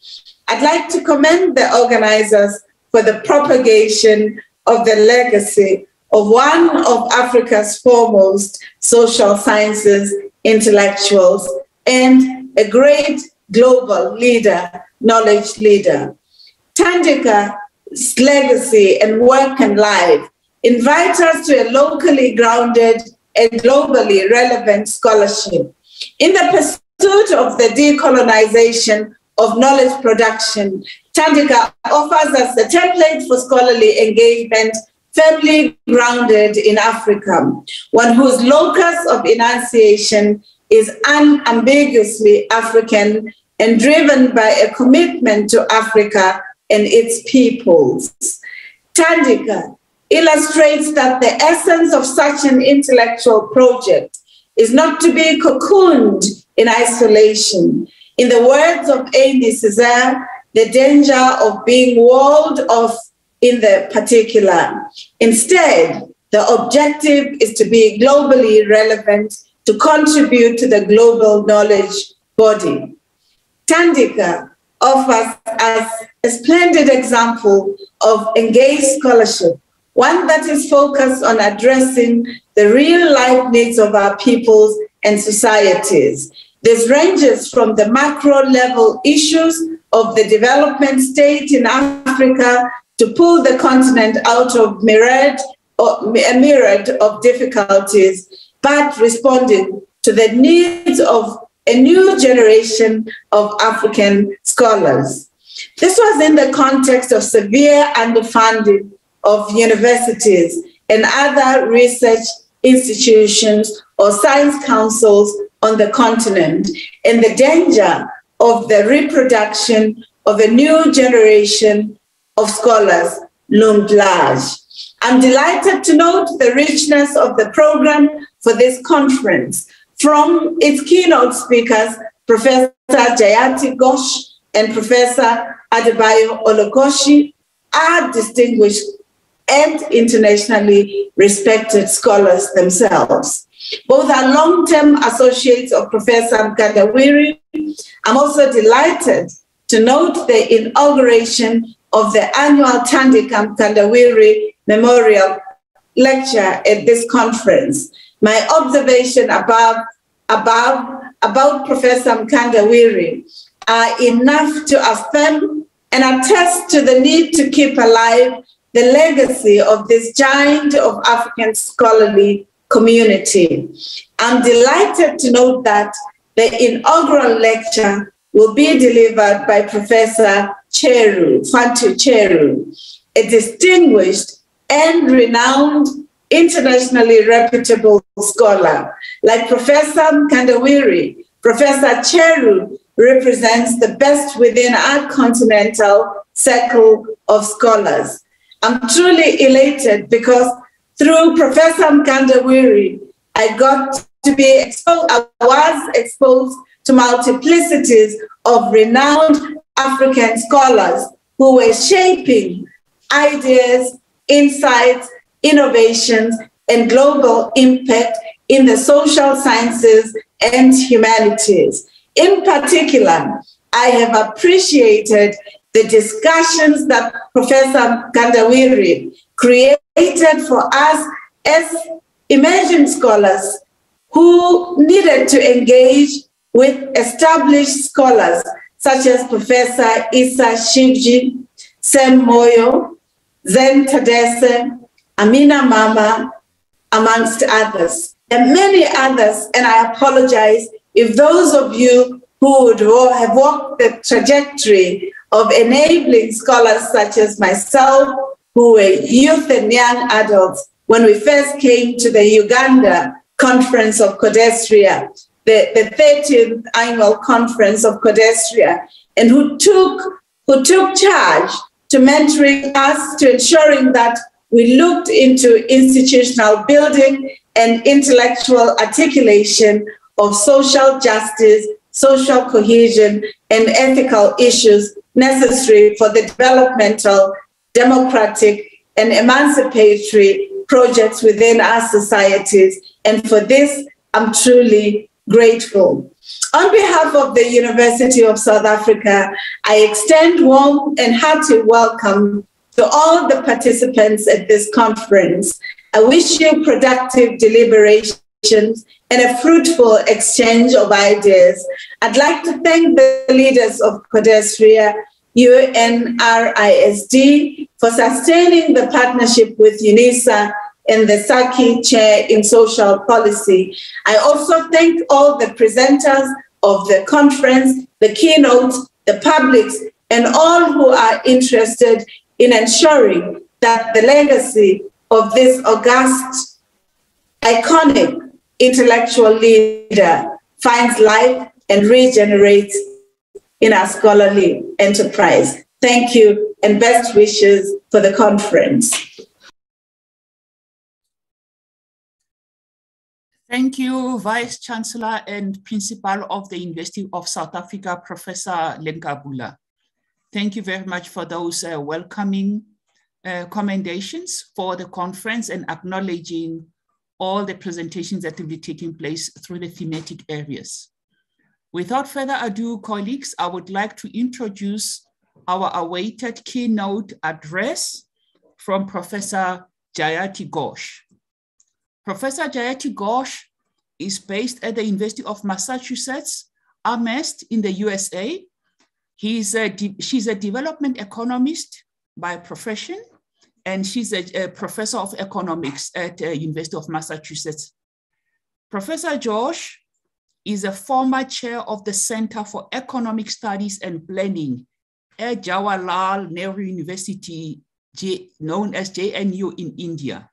I'd like to commend the organizers for the propagation of the legacy of one of Africa's foremost social sciences intellectuals and a great global leader, knowledge leader. Thandika's legacy and work and life invite us to a locally grounded and globally relevant scholarship. In the pursuit of the decolonization of knowledge production, Thandika offers us a template for scholarly engagement firmly grounded in Africa, one whose locus of enunciation is unambiguously African and driven by a commitment to Africa and its peoples. Thandika illustrates that the essence of such an intellectual project is not to be cocooned in isolation. In the words of A.D. Césaire, the danger of being walled off in the particular. Instead, the objective is to be globally relevant, to contribute to the global knowledge body. Thandika offers us a splendid example of engaged scholarship, one that is focused on addressing the real-life needs of our peoples and societies. This ranges from the macro-level issues of the development state in Africa to pull the continent out of a myriad of difficulties, but responding to the needs of a new generation of African scholars. This was in the context of severe underfunding of universities and other research institutions or science councils on the continent, and the danger of the reproduction of a new generation of scholars loomed large. I'm delighted to note the richness of the program for this conference. From its keynote speakers, Professor Jayati Ghosh and Professor Adebayo Olokoshi, are distinguished and internationally respected scholars themselves. Both are long-term associates of Professor Mkandawire. I'm also delighted to note the inauguration of the annual Thandika Mkandawire Memorial Lecture at this conference. My observation about Professor Mkandawire are enough to affirm and attest to the need to keep alive the legacy of this giant of African scholarly community. I'm delighted to note that the inaugural lecture will be delivered by Professor Fantu Cheru, a distinguished and renowned internationally reputable scholar. Like Professor Mkandawiri, Professor Cheru represents the best within our continental circle of scholars. I'm truly elated because through Professor Mkandawiri, I was exposed to multiplicities of renowned African scholars who were shaping ideas, insights, innovations, and global impact in the social sciences and humanities. In particular, I have appreciated the discussions that Professor Mkandawiri created for us as emerging scholars who needed to engage with established scholars such as Professor Issa Shivji, Sam Moyo, Zen Tadesse, Amina Mama, amongst others, and many others. And I apologize if those of you who would have walked the trajectory of enabling scholars such as myself, who were youth and young adults, when we first came to the Uganda Conference of Codestria, the 13th annual conference of Codestria, and who took charge to mentoring us, to ensuring that we looked into institutional building and intellectual articulation of social justice, social cohesion, and ethical issues necessary for the developmental, democratic, and emancipatory projects within our societies. And for this, I'm truly grateful. On behalf of the University of South Africa, I extend warm and hearty welcome to all the participants at this conference. I wish you productive deliberations and a fruitful exchange of ideas. I'd like to thank the leaders of Codestria, UNRISD, for sustaining the partnership with UNISA and the Saki Chair in Social Policy. I also thank all the presenters of the conference, the keynotes, the publics, and all who are interested in ensuring that the legacy of this august, iconic intellectual leader finds life and regenerates in our scholarly enterprise. Thank you and best wishes for the conference. Thank you, Vice Chancellor and Principal of the University of South Africa, Professor Lenkabula. Thank you very much for those welcoming commendations for the conference and acknowledging all the presentations that will be taking place through the thematic areas. Without further ado, colleagues, I would like to introduce our awaited keynote address from Professor Jayati Ghosh. Professor Jayati Ghosh is based at the University of Massachusetts, Amherst in the USA. She's a development economist by profession, and she's a professor of economics at the University of Massachusetts. Professor Ghosh is a former chair of the Center for Economic Studies and Planning at Jawaharlal Nehru University, known as JNU in India.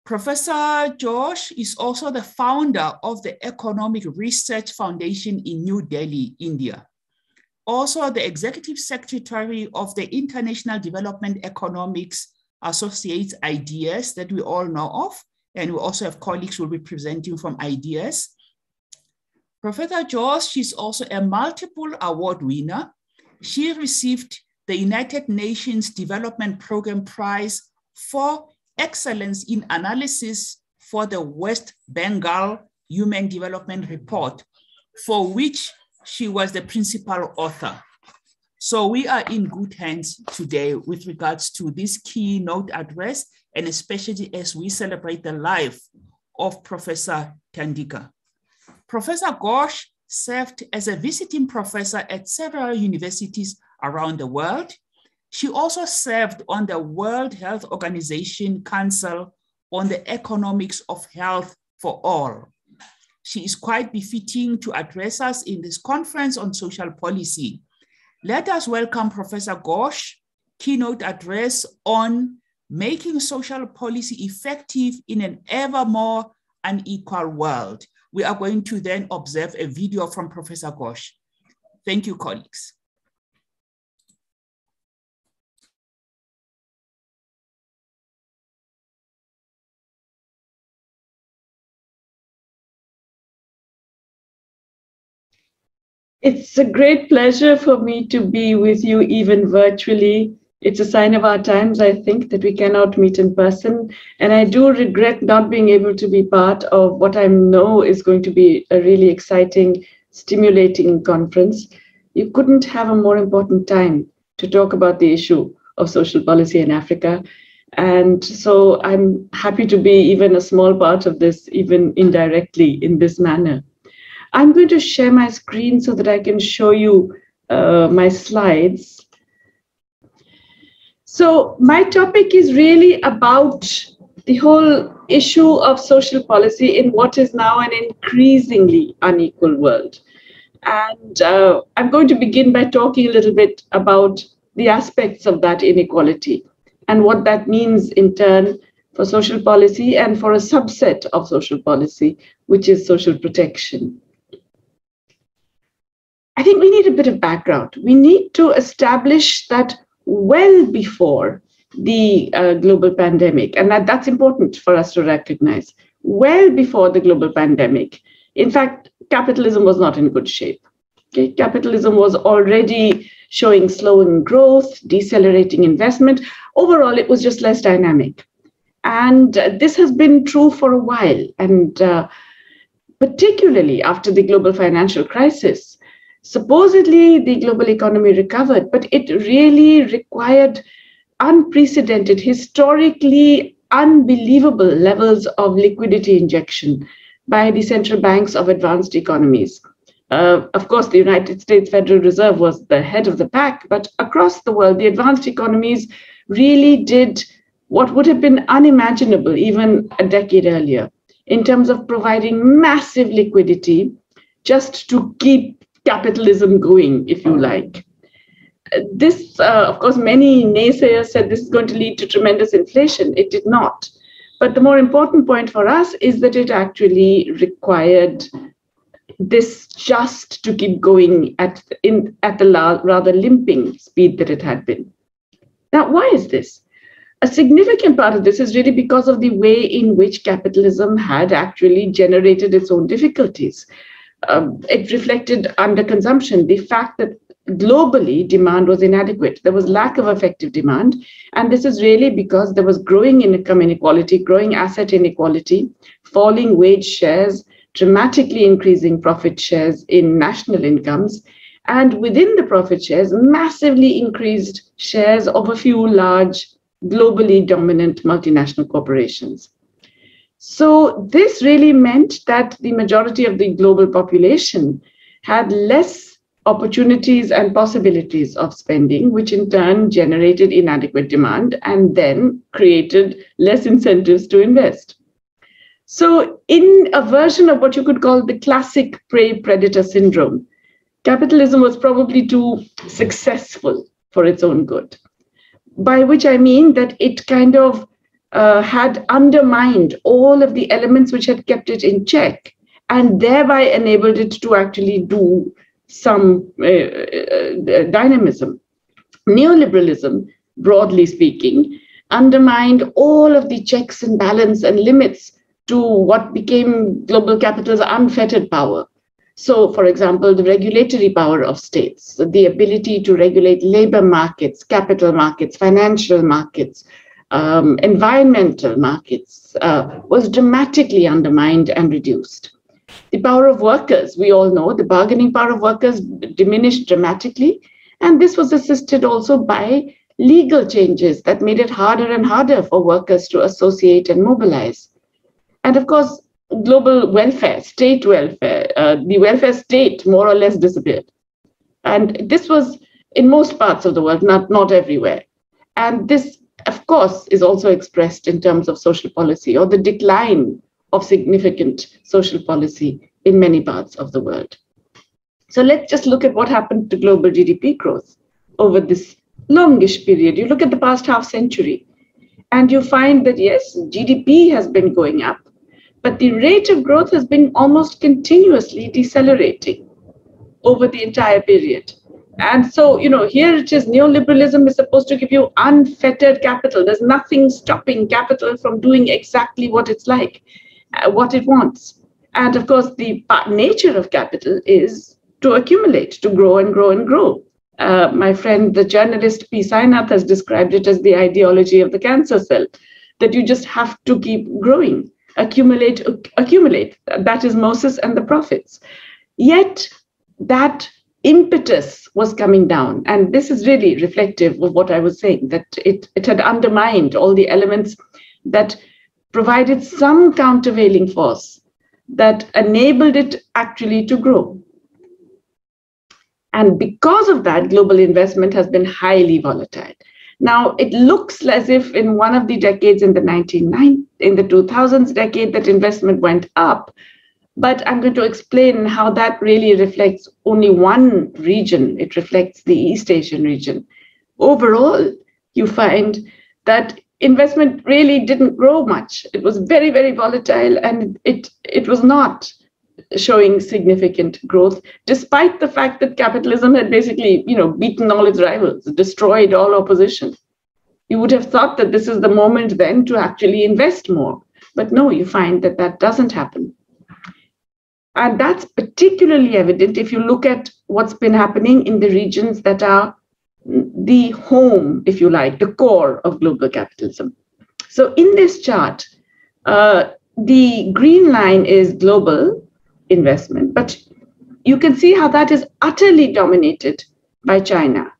Professor Ghosh is also the founder of the Economic Research Foundation in New Delhi, India. Also the executive secretary of the International Development Economics Associates, IDEAS, that we all know of, and we also have colleagues who will be presenting from IDEAS. Professor Ghosh is also a multiple award winner. She received the United Nations Development Program Prize for Excellence in Analysis for the West Bengal Human Development Report, for which she was the principal author. So we are in good hands today with regards to this keynote address, and especially as we celebrate the life of Professor Thandika. Professor Ghosh served as a visiting professor at several universities around the world. She also served on the World Health Organization Council on the economics of health for all. She is quite befitting to address us in this conference on social policy. Let us welcome Professor Ghosh, Keynote Address on making social policy effective in an ever more unequal world. We are going to then observe a video from Professor Ghosh. Thank you, colleagues. It's a great pleasure for me to be with you even virtually. It's a sign of our times, I think, that we cannot meet in person. And I do regret not being able to be part of what I know is going to be a really exciting, stimulating conference. You couldn't have a more important time to talk about the issue of social policy in Africa. And so I'm happy to be even a small part of this, even indirectly in this manner. I'm going to share my screen so that I can show you my slides. So my topic is really about the whole issue of social policy in what is now an increasingly unequal world. And I'm going to begin by talking a little bit about the aspects of that inequality and what that means in turn for social policy and for a subset of social policy, which is social protection. I think we need a bit of background. We need to establish that well before the global pandemic, and that's important for us to recognize, well before the global pandemic, in fact, capitalism was not in good shape. Okay? Capitalism was already showing slowing growth, decelerating investment. Overall, it was just less dynamic. And this has been true for a while, and particularly after the global financial crisis. Supposedly, the global economy recovered, but it really required unprecedented, historically unbelievable levels of liquidity injection by the central banks of advanced economies. Of course, the United States Federal Reserve was the head of the pack, but across the world, the advanced economies really did what would have been unimaginable even a decade earlier in terms of providing massive liquidity just to keep capitalism going, if you like. This, of course, many naysayers said this is going to lead to tremendous inflation. It did not. But the more important point for us is that it actually required this just to keep going at the rather limping speed that it had been. Now, why is this? A significant part of this is really because of the way in which capitalism had actually generated its own difficulties. It reflected underconsumption, the fact that globally demand was inadequate. There was lack of effective demand. And this is really because there was growing income inequality, growing asset inequality, falling wage shares, dramatically increasing profit shares in national incomes, and within the profit shares, massively increased shares of a few large, globally dominant multinational corporations. So this really meant that the majority of the global population had less opportunities and possibilities of spending, which in turn generated inadequate demand and then created less incentives to invest. So in a version of what you could call the classic prey-predator syndrome, capitalism was probably too successful for its own good, by which I mean that it kind of had undermined all of the elements which had kept it in check and thereby enabled it to actually do some dynamism. Neoliberalism, broadly speaking, undermined all of the checks and balance and limits to what became global capital's unfettered power. So, for example, the regulatory power of states, the ability to regulate labor markets, capital markets, financial markets, environmental markets was dramatically undermined and reduced. The power of workers, we all know, the bargaining power of workers diminished dramatically, and this was assisted also by legal changes that made it harder and harder for workers to associate and mobilize. And of course, global welfare, state welfare, the welfare state more or less disappeared. And this was in most parts of the world, not everywhere. And this of course, is also expressed in terms of social policy or the decline of significant social policy in many parts of the world. So let's just look at what happened to global GDP growth over this longish period. You look at the past half century, and you find that, yes, GDP has been going up, but the rate of growth has been almost continuously decelerating over the entire period. And so, here it is, neoliberalism is supposed to give you unfettered capital. There's nothing stopping capital from doing exactly what it's like, what it wants. And of course, the nature of capital is to accumulate, to grow and grow and grow. My friend, the journalist P. Sainath, has described it as the ideology of the cancer cell, that you just have to keep growing, accumulate. That is Moses and the prophets. Yet that impetus was coming down. And this is really reflective of what I was saying, that it had undermined all the elements that provided some countervailing force that enabled it actually to grow. And because of that, global investment has been highly volatile. Now, it looks as if in one of the decades in the 2000s decade that investment went up. But I'm going to explain how that really reflects only one region. It reflects the East Asian region. Overall, you find that investment really didn't grow much. It was very, very volatile, and it was not showing significant growth, despite the fact that capitalism had basically, beaten all its rivals, destroyed all opposition. You would have thought that this is the moment then to actually invest more. But no, you find that that doesn't happen. And that's particularly evident if you look at what's been happening in the regions that are the home, if you like, the core of global capitalism. So in this chart, the green line is global investment, but you can see how that is utterly dominated by China.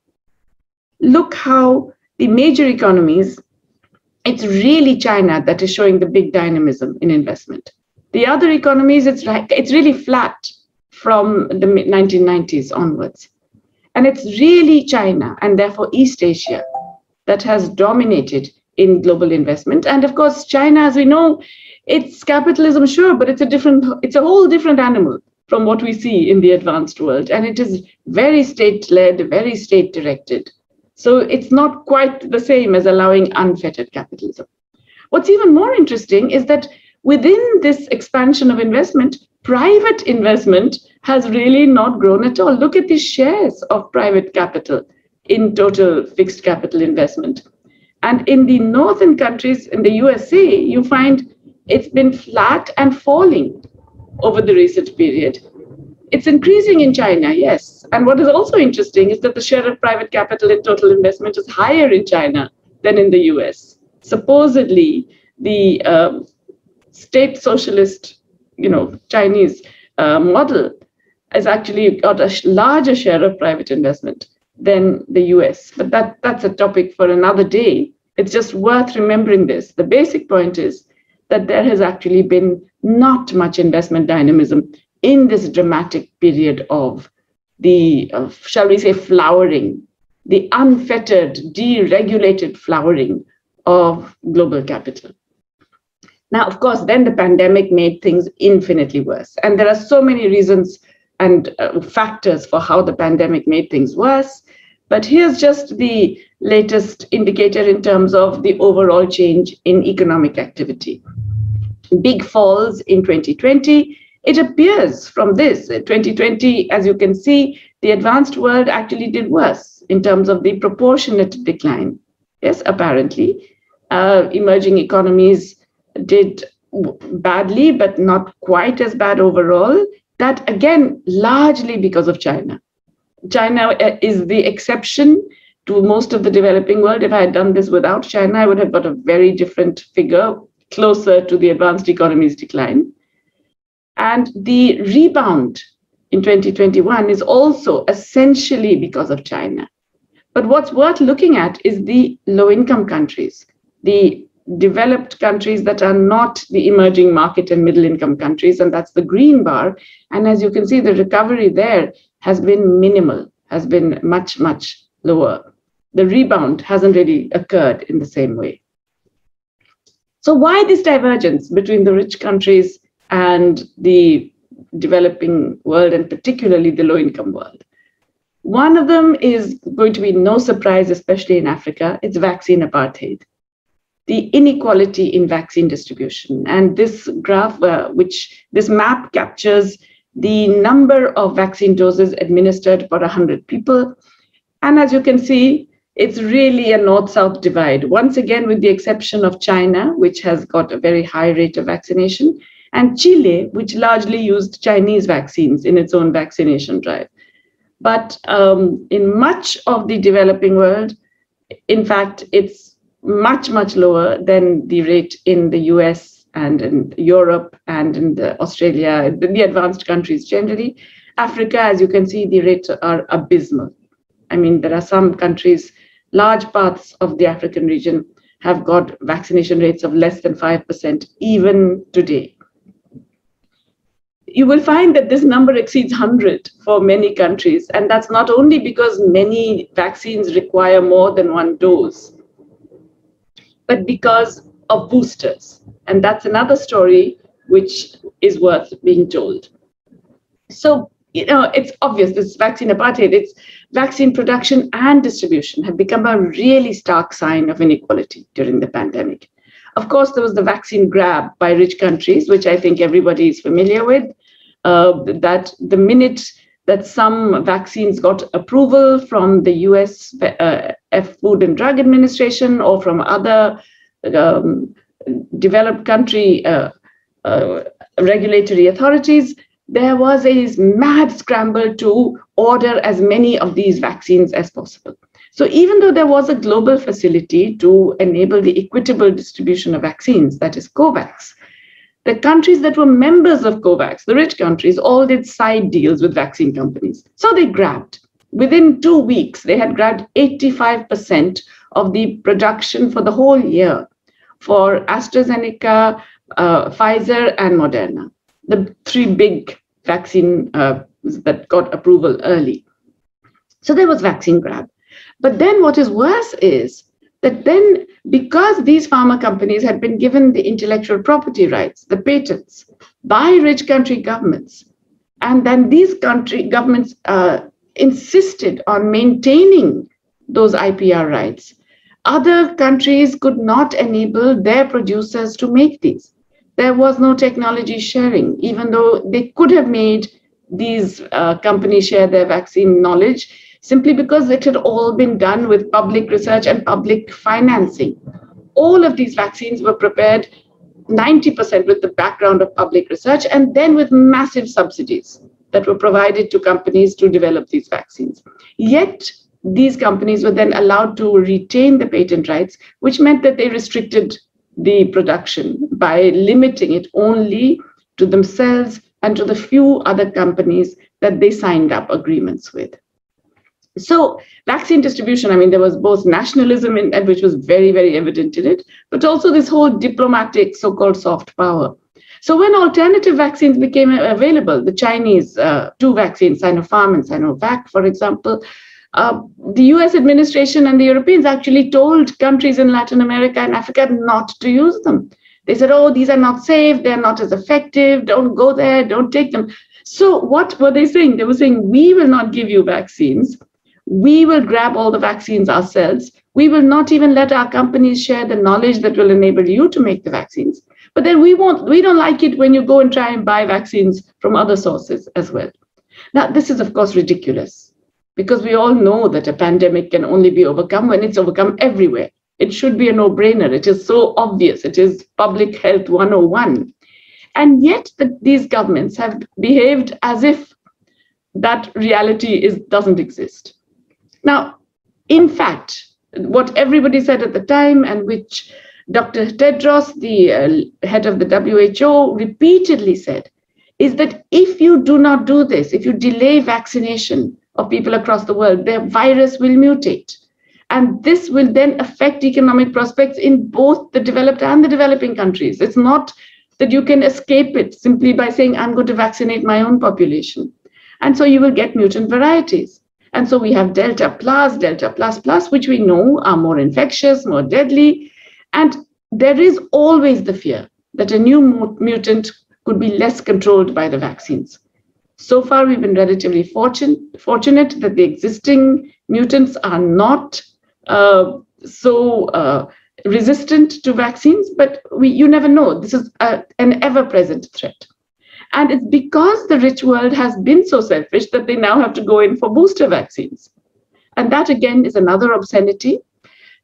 Look how the major economies, it's really China that is showing the big dynamism in investment. The other economies, it's really flat from the mid-1990s onwards. And it's really China, and therefore East Asia, that has dominated in global investment. And of course, China, as we know, it's capitalism, sure, but it's a whole different animal from what we see in the advanced world. And it is very state-led, very state-directed. So it's not quite the same as allowing unfettered capitalism. What's even more interesting is that within this expansion of investment, private investment has really not grown at all. Look at the shares of private capital in total fixed capital investment. And in the northern countries, in the USA, you find it's been flat and falling over the recent period. It's increasing in China, yes. And what is also interesting is that the share of private capital in total investment is higher in China than in the US. Supposedly, the state socialist, Chinese model has actually got a larger share of private investment than the US. But that's a topic for another day. It's just worth remembering this. The basic point is that there has actually been not much investment dynamism in this dramatic period of the, shall we say, flowering, the unfettered, deregulated flowering of global capital. Now, of course, then the pandemic made things infinitely worse. And there are so many reasons and factors for how the pandemic made things worse. But here's just the latest indicator in terms of the overall change in economic activity. Big falls in 2020. It appears from this, 2020, as you can see, the advanced world actually did worse in terms of the proportionate decline. Yes, apparently. Emerging economies did badly, but not quite as bad overall. That, again, largely because of China. China is the exception to most of the developing world. If I had done this without China, I would have got a very different figure, closer to the advanced economies' decline. And the rebound in 2021 is also essentially because of China. But what's worth looking at is the low-income countries, the developed countries that are not the emerging market and middle-income countries, and that's the green bar. And as you can see, the recovery there has been minimal, has been much, much lower the rebound hasn't really occurred in the same way. So why this divergence between the rich countries and the developing world, and particularly the low-income world? One of them is going to be no surprise, especially in Africa. It's vaccine apartheid, the inequality in vaccine distribution. And this graph, this map captures the number of vaccine doses administered per 100 people. And as you can see, it's really a north-south divide, once again, with the exception of China, which has got a very high rate of vaccination, and Chile, which largely used Chinese vaccines in its own vaccination drive. But in much of the developing world, in fact, it's much, much lower than the rate in the US and in Europe and in Australia, the advanced countries generally. Africa, as you can see, the rates are abysmal. I mean, there are some countries, large parts of the African region have got vaccination rates of less than 5% even today. You will find that this number exceeds 100 for many countries. And that's not only because many vaccines require more than one dose, but because of boosters. And that's another story which is worth being told. So, it's obvious, this vaccine apartheid, it's vaccine production and distribution have become a really stark sign of inequality during the pandemic. Of course, there was the vaccine grab by rich countries, which I think everybody is familiar with, that the minute that some vaccines got approval from the US Food and Drug Administration or from other developed country regulatory authorities, there was a mad scramble to order as many of these vaccines as possible. So even though there was a global facility to enable the equitable distribution of vaccines, that is COVAX, the countries that were members of COVAX, the rich countries, all did side deals with vaccine companies. So they grabbed. Within 2 weeks, they had grabbed 85% of the production for the whole year for AstraZeneca, Pfizer, and Moderna, the three big vaccine that got approval early. So there was vaccine grab. But then what is worse is that then, because these pharma companies had been given the intellectual property rights, the patents, by rich country governments, and then these country governments insisted on maintaining those IPR rights, other countries could not enable their producers to make these. There was no technology sharing, even though they could have made these companies share their vaccine knowledge, simply because it had all been done with public research and public financing. All of these vaccines were prepared 90% with the background of public research, and then with massive subsidies that were provided to companies to develop these vaccines. Yet, these companies were then allowed to retain the patent rights, which meant that they restricted the production by limiting it only to themselves and to the few other companies that they signed up agreements with. So vaccine distribution, I mean, there was both nationalism in that, which was very, very evident in it, but also this whole diplomatic so-called soft power. So when alternative vaccines became available, the Chinese two vaccines, Sinopharm and Sinovac, for example, the US administration and the Europeans actually told countries in Latin America and Africa not to use them. They said, oh, these are not safe, they're not as effective, don't go there, don't take them. So what were they saying? They were saying, we will not give you vaccines. We will grab all the vaccines ourselves. We will not even let our companies share the knowledge that will enable you to make the vaccines. But then we don't like it when you go and try and buy vaccines from other sources as well. Now, this is, of course, ridiculous, because we all know that a pandemic can only be overcome when it's overcome everywhere. It should be a no-brainer. It is so obvious. It is public health 101. And yet these governments have behaved as if that reality doesn't exist. Now, in fact, what everybody said at the time, and which Dr. Tedros, the head of the WHO, repeatedly said, is that if you do not do this, if you delay vaccination of people across the world, the virus will mutate. And this will then affect economic prospects in both the developed and the developing countries. It's not that you can escape it simply by saying, I'm going to vaccinate my own population. And so you will get mutant varieties. And so we have Delta plus, Delta plus plus, which we know are more infectious, more deadly. And there is always the fear that a new mutant could be less controlled by the vaccines. So far, we've been relatively fortunate that the existing mutants are not so resistant to vaccines, but you never know. This is an ever-present threat. And it's because the rich world has been so selfish that they now have to go in for booster vaccines. And that, again, is another obscenity.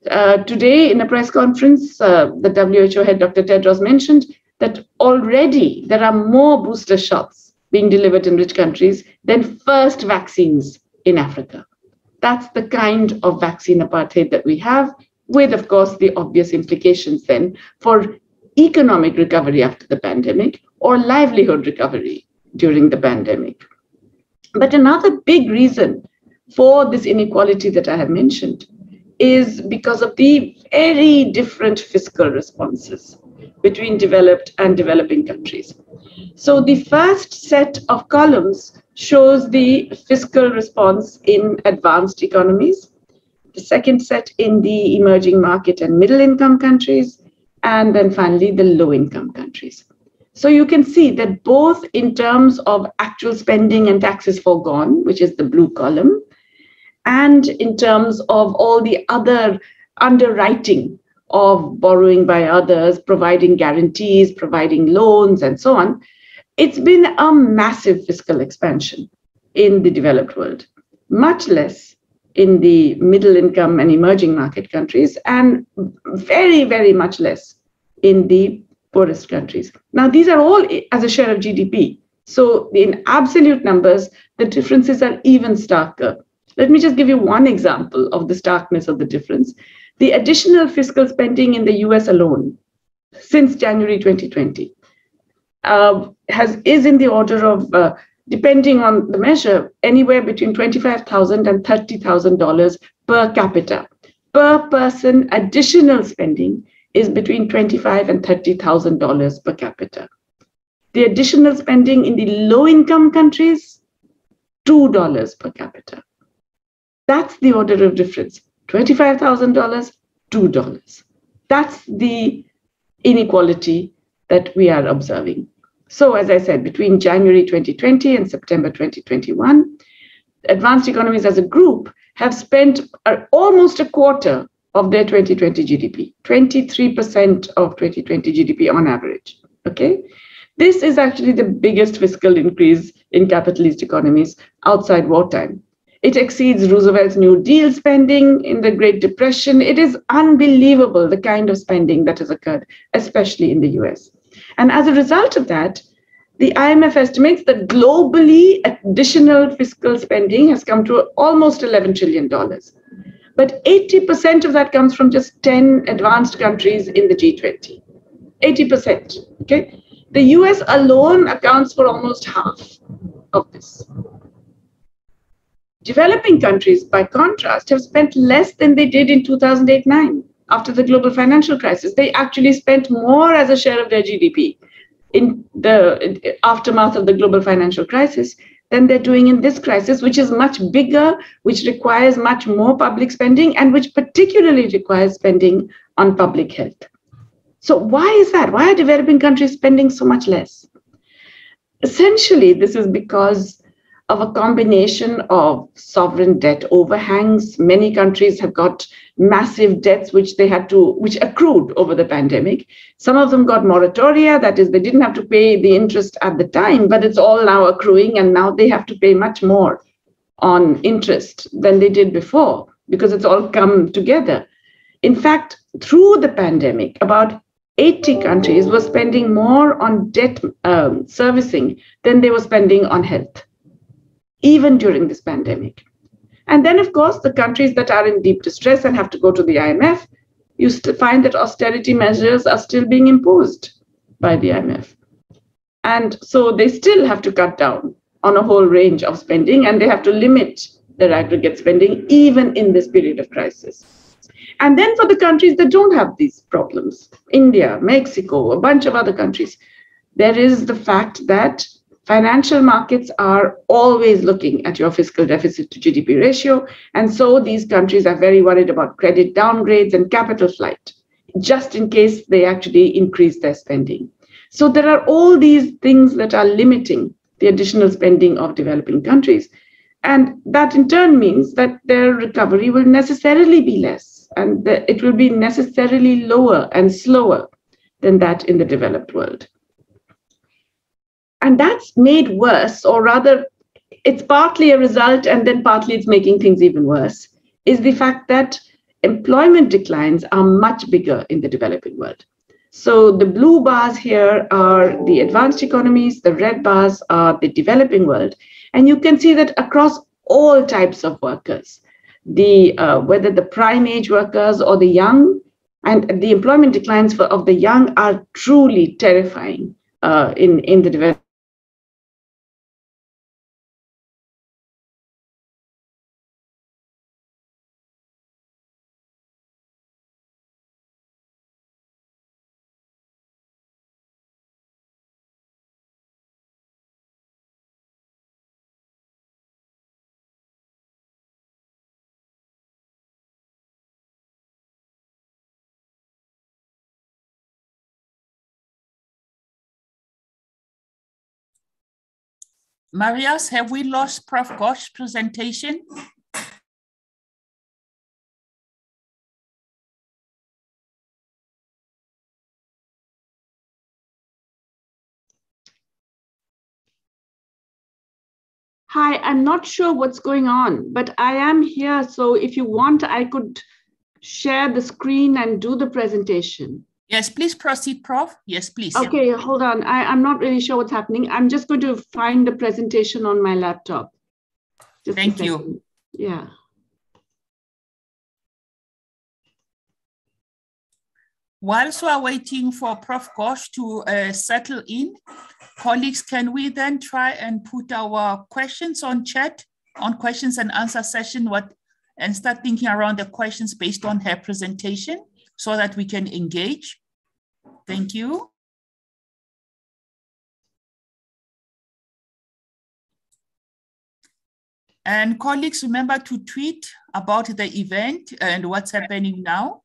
Today, in a press conference, the WHO head, Dr. Tedros, mentioned that already there are more booster shots being delivered in rich countries than first vaccines in Africa. That's the kind of vaccine apartheid that we have, with, of course, the obvious implications then for economic recovery after the pandemic or livelihood recovery during the pandemic. But another big reason for this inequality that I have mentioned is because of the very different fiscal responses between developed and developing countries. So the first set of columns shows the fiscal response in advanced economies, the second set in the emerging market and middle income countries, and then finally the low income countries. So you can see that both in terms of actual spending and taxes foregone, which is the blue column, and in terms of all the other underwriting of borrowing by others, providing guarantees, providing loans, and so on, it's been a massive fiscal expansion in the developed world, much less in the middle income and emerging market countries, and very, very much less in the poorest countries. Now, these are all as a share of GDP. So in absolute numbers, the differences are even starker. Let me just give you one example of the starkness of the difference. The additional fiscal spending in the US alone since January 2020 is in the order of, depending on the measure, anywhere between $25,000 and $30,000 per capita. Per person, additional spending is between $25,000 and $30,000 per capita. The additional spending in the low-income countries, $2 per capita. That's the order of difference. $25,000, $2. That's the inequality that we are observing. So, as I said, between January 2020 and September 2021, advanced economies as a group have spent almost a quarter of their 2020 GDP, 23% of 2020 GDP on average. Okay, this is actually the biggest fiscal increase in capitalist economies outside wartime. It exceeds Roosevelt's New Deal spending in the Great Depression. It is unbelievable, the kind of spending that has occurred, especially in the US. And as a result of that, the IMF estimates that globally additional fiscal spending has come to almost $11 trillion. But 80% of that comes from just 10 advanced countries in the G20. 80%, okay? The US alone accounts for almost half of this. Developing countries, by contrast, have spent less than they did in 2008-9 after the global financial crisis. They actually spent more as a share of their GDP in the aftermath of the global financial crisis than they're doing in this crisis, which is much bigger, which requires much more public spending, and which particularly requires spending on public health. So why is that? Why are developing countries spending so much less? Essentially, this is because of a combination of sovereign debt overhangs. Many countries have got massive debts which accrued over the pandemic. Some of them got moratoria, that is, they didn't have to pay the interest at the time, but it's all now accruing, and now they have to pay much more on interest than they did before because it's all come together. In fact, through the pandemic, about 80 countries were spending more on debt servicing than they were spending on health, even during this pandemic. And then, of course, the countries that are in deep distress and have to go to the IMF, you still find that austerity measures are still being imposed by the IMF. And so they still have to cut down on a whole range of spending, and they have to limit their aggregate spending even in this period of crisis. And then for the countries that don't have these problems, India, Mexico, a bunch of other countries, there is the fact that financial markets are always looking at your fiscal deficit to GDP ratio. And so these countries are very worried about credit downgrades and capital flight, just in case they actually increase their spending. So there are all these things that are limiting the additional spending of developing countries. And that in turn means that their recovery will necessarily be less, and that it will be necessarily lower and slower than that in the developed world. And that's made worse, or rather, it's partly a result, and then partly it's making things even worse, is the fact that employment declines are much bigger in the developing world. So the blue bars here are the advanced economies, the red bars are the developing world. And you can see that across all types of workers, whether the prime age workers or the young, and the employment declines of the young are truly terrifying in the developing. Marius, have we lost Prof. Ghosh's presentation? Hi, I'm not sure what's going on, but I am here. So if you want, I could share the screen and do the presentation. Yes, please proceed, Prof. Yes, please. Okay, hold on. I'm not really sure what's happening. I'm just going to find the presentation on my laptop. Just Thank you. Yeah. Whilst we are waiting for Prof. Ghosh to settle in, colleagues, can we then try and put our questions on chat, on questions and answer session, and start thinking around the questions based on her presentation so that we can engage? Thank you. And colleagues, remember to tweet about the event and what's happening now.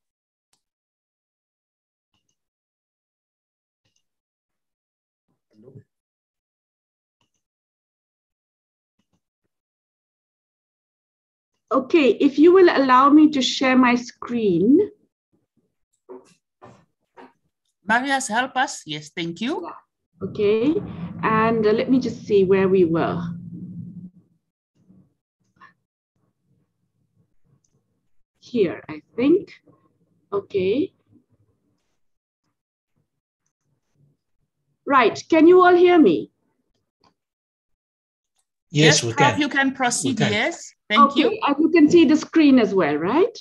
Okay, if you will allow me to share my screen. Marius, help us. Yes, thank you. Okay, and let me just see where we were. Here, I think. Okay. Right, can you all hear me? Yes, we Prof, can. you can proceed. Yes, Thank you. And you can see the screen as well, right?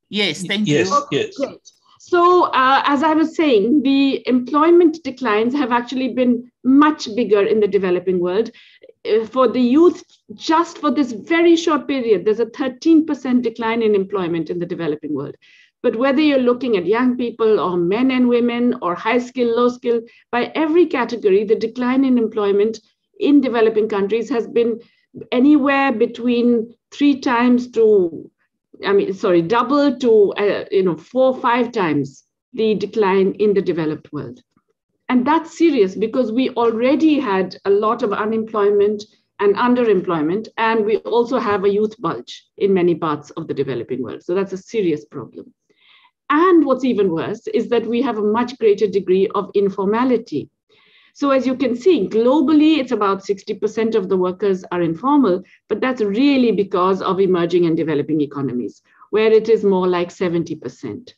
Yes, thank you. Okay, yes. Great. So as I was saying, the employment declines have actually been much bigger in the developing world. For the youth, just for this very short period, there's a 13% decline in employment in the developing world. But whether you're looking at young people or men and women or high skill, low skill, by every category, the decline in employment in developing countries has been anywhere between 3 times to, double to 4 or 5 times the decline in the developed world. And that's serious because we already had a lot of unemployment and underemployment, and we also have a youth bulge in many parts of the developing world. So that's a serious problem. And what's even worse is that we have a much greater degree of informality. So as you can see, globally, it's about 60% of the workers are informal, but that's really because of emerging and developing economies, where it is more like 70%.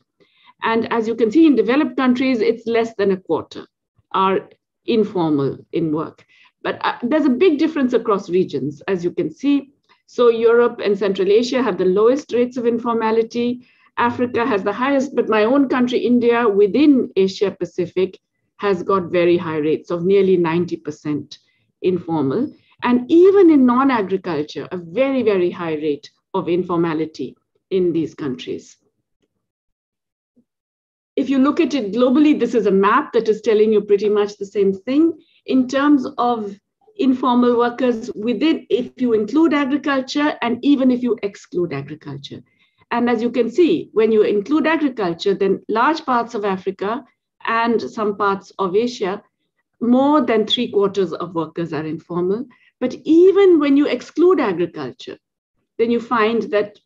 And as you can see, in developed countries, it's less than a quarter are informal in work. But there's a big difference across regions, as you can see. So Europe and Central Asia have the lowest rates of informality. Africa has the highest, but my own country, India, within Asia Pacific, has got very high rates of nearly 90% informal. And even in non-agriculture, a very, very high rate of informality in these countries. If you look at it globally, this is a map that is telling you pretty much the same thing. In terms of informal workers within, if you include agriculture and even if you exclude agriculture. And as you can see, when you include agriculture, then large parts of Africa and some parts of Asia, more than 3/4 of workers are informal. But even when you exclude agriculture, then you find that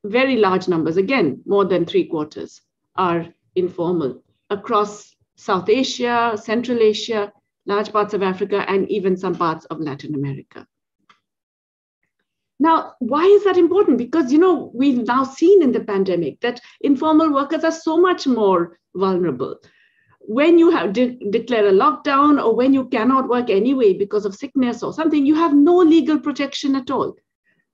very large numbers, again, more than 3/4 are informal across South Asia, Central Asia, large parts of Africa, and even some parts of Latin America. Now, why is that important? Because, we've now seen in the pandemic that informal workers are so much more vulnerable. When you have declare a lockdown, or when you cannot work anyway because of sickness or something, you have no legal protection at all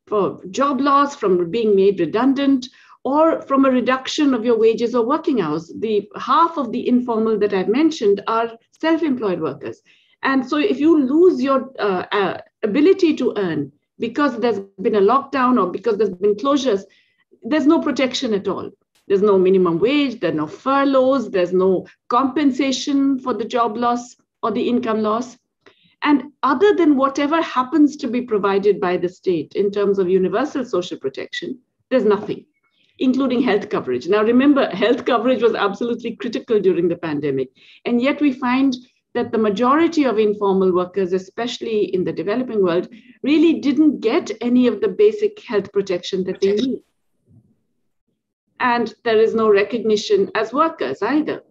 for job loss, from being made redundant, or from a reduction of your wages or working hours. The half of the informal that I've mentioned are self-employed workers. And so if you lose your ability to earn because there's been a lockdown or because there's been closures, there's no protection at all. There's no minimum wage, there are no furloughs, there's no compensation for the job loss or the income loss. And other than whatever happens to be provided by the state in terms of universal social protection, there's nothing, including health coverage. Now, remember, health coverage was absolutely critical during the pandemic. And yet we find that the majority of informal workers, especially in the developing world, really didn't get any of the basic health protection that they need. And there is no recognition as workers either.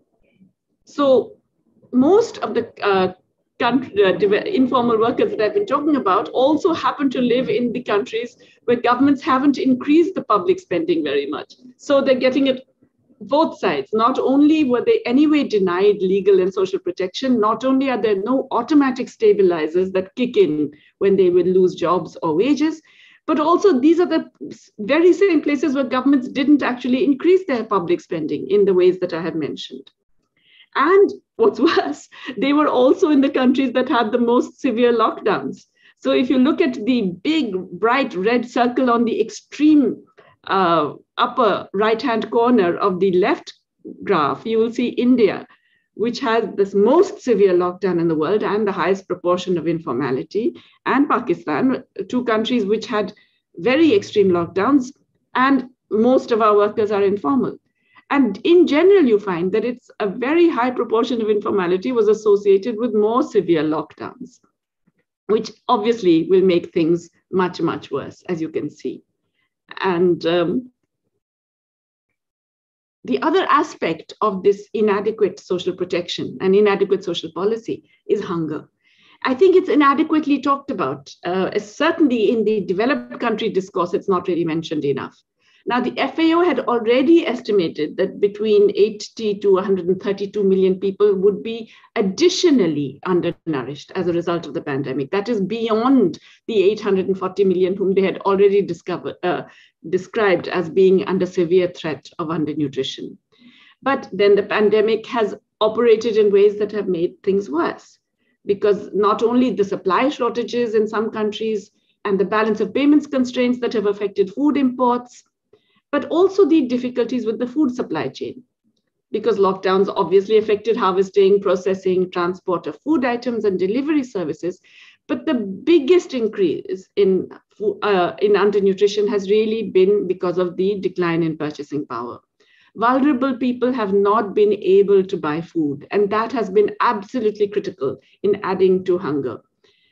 So most of the informal workers that I've been talking about also happen to live in the countries where governments haven't increased the public spending very much. So they're getting it both sides. Not only were they anyway denied legal and social protection, not only are there no automatic stabilizers that kick in when they will lose jobs or wages, but also these are the very same places where governments didn't actually increase their public spending in the ways that I have mentioned. And what's worse, they were also in the countries that had the most severe lockdowns. So if you look at the big, bright red circle on the extreme upper right-hand corner of the left graph, you will see India, which has the most severe lockdown in the world and the highest proportion of informality, and Pakistan, two countries which had very extreme lockdowns, and most of our workers are informal. And in general, you find that it's a very high proportion of informality was associated with more severe lockdowns, which obviously will make things much, much worse, as you can see. And the other aspect of this inadequate social protection and inadequate social policy is hunger. I think it's inadequately talked about. Certainly in the developed country discourse, it's not really mentioned enough. Now, the FAO had already estimated that between 80 to 132 million people would be additionally undernourished as a result of the pandemic. That is beyond the 840 million whom they had already described as being under severe threat of undernutrition. But then the pandemic has operated in ways that have made things worse, because not only the supply shortages in some countries and the balance of payments constraints that have affected food imports, but also the difficulties with the food supply chain, because lockdowns obviously affected harvesting, processing, transport of food items and delivery services. But the biggest increase in undernutrition has really been because of the decline in purchasing power. Vulnerable people have not been able to buy food, and that has been absolutely critical in adding to hunger.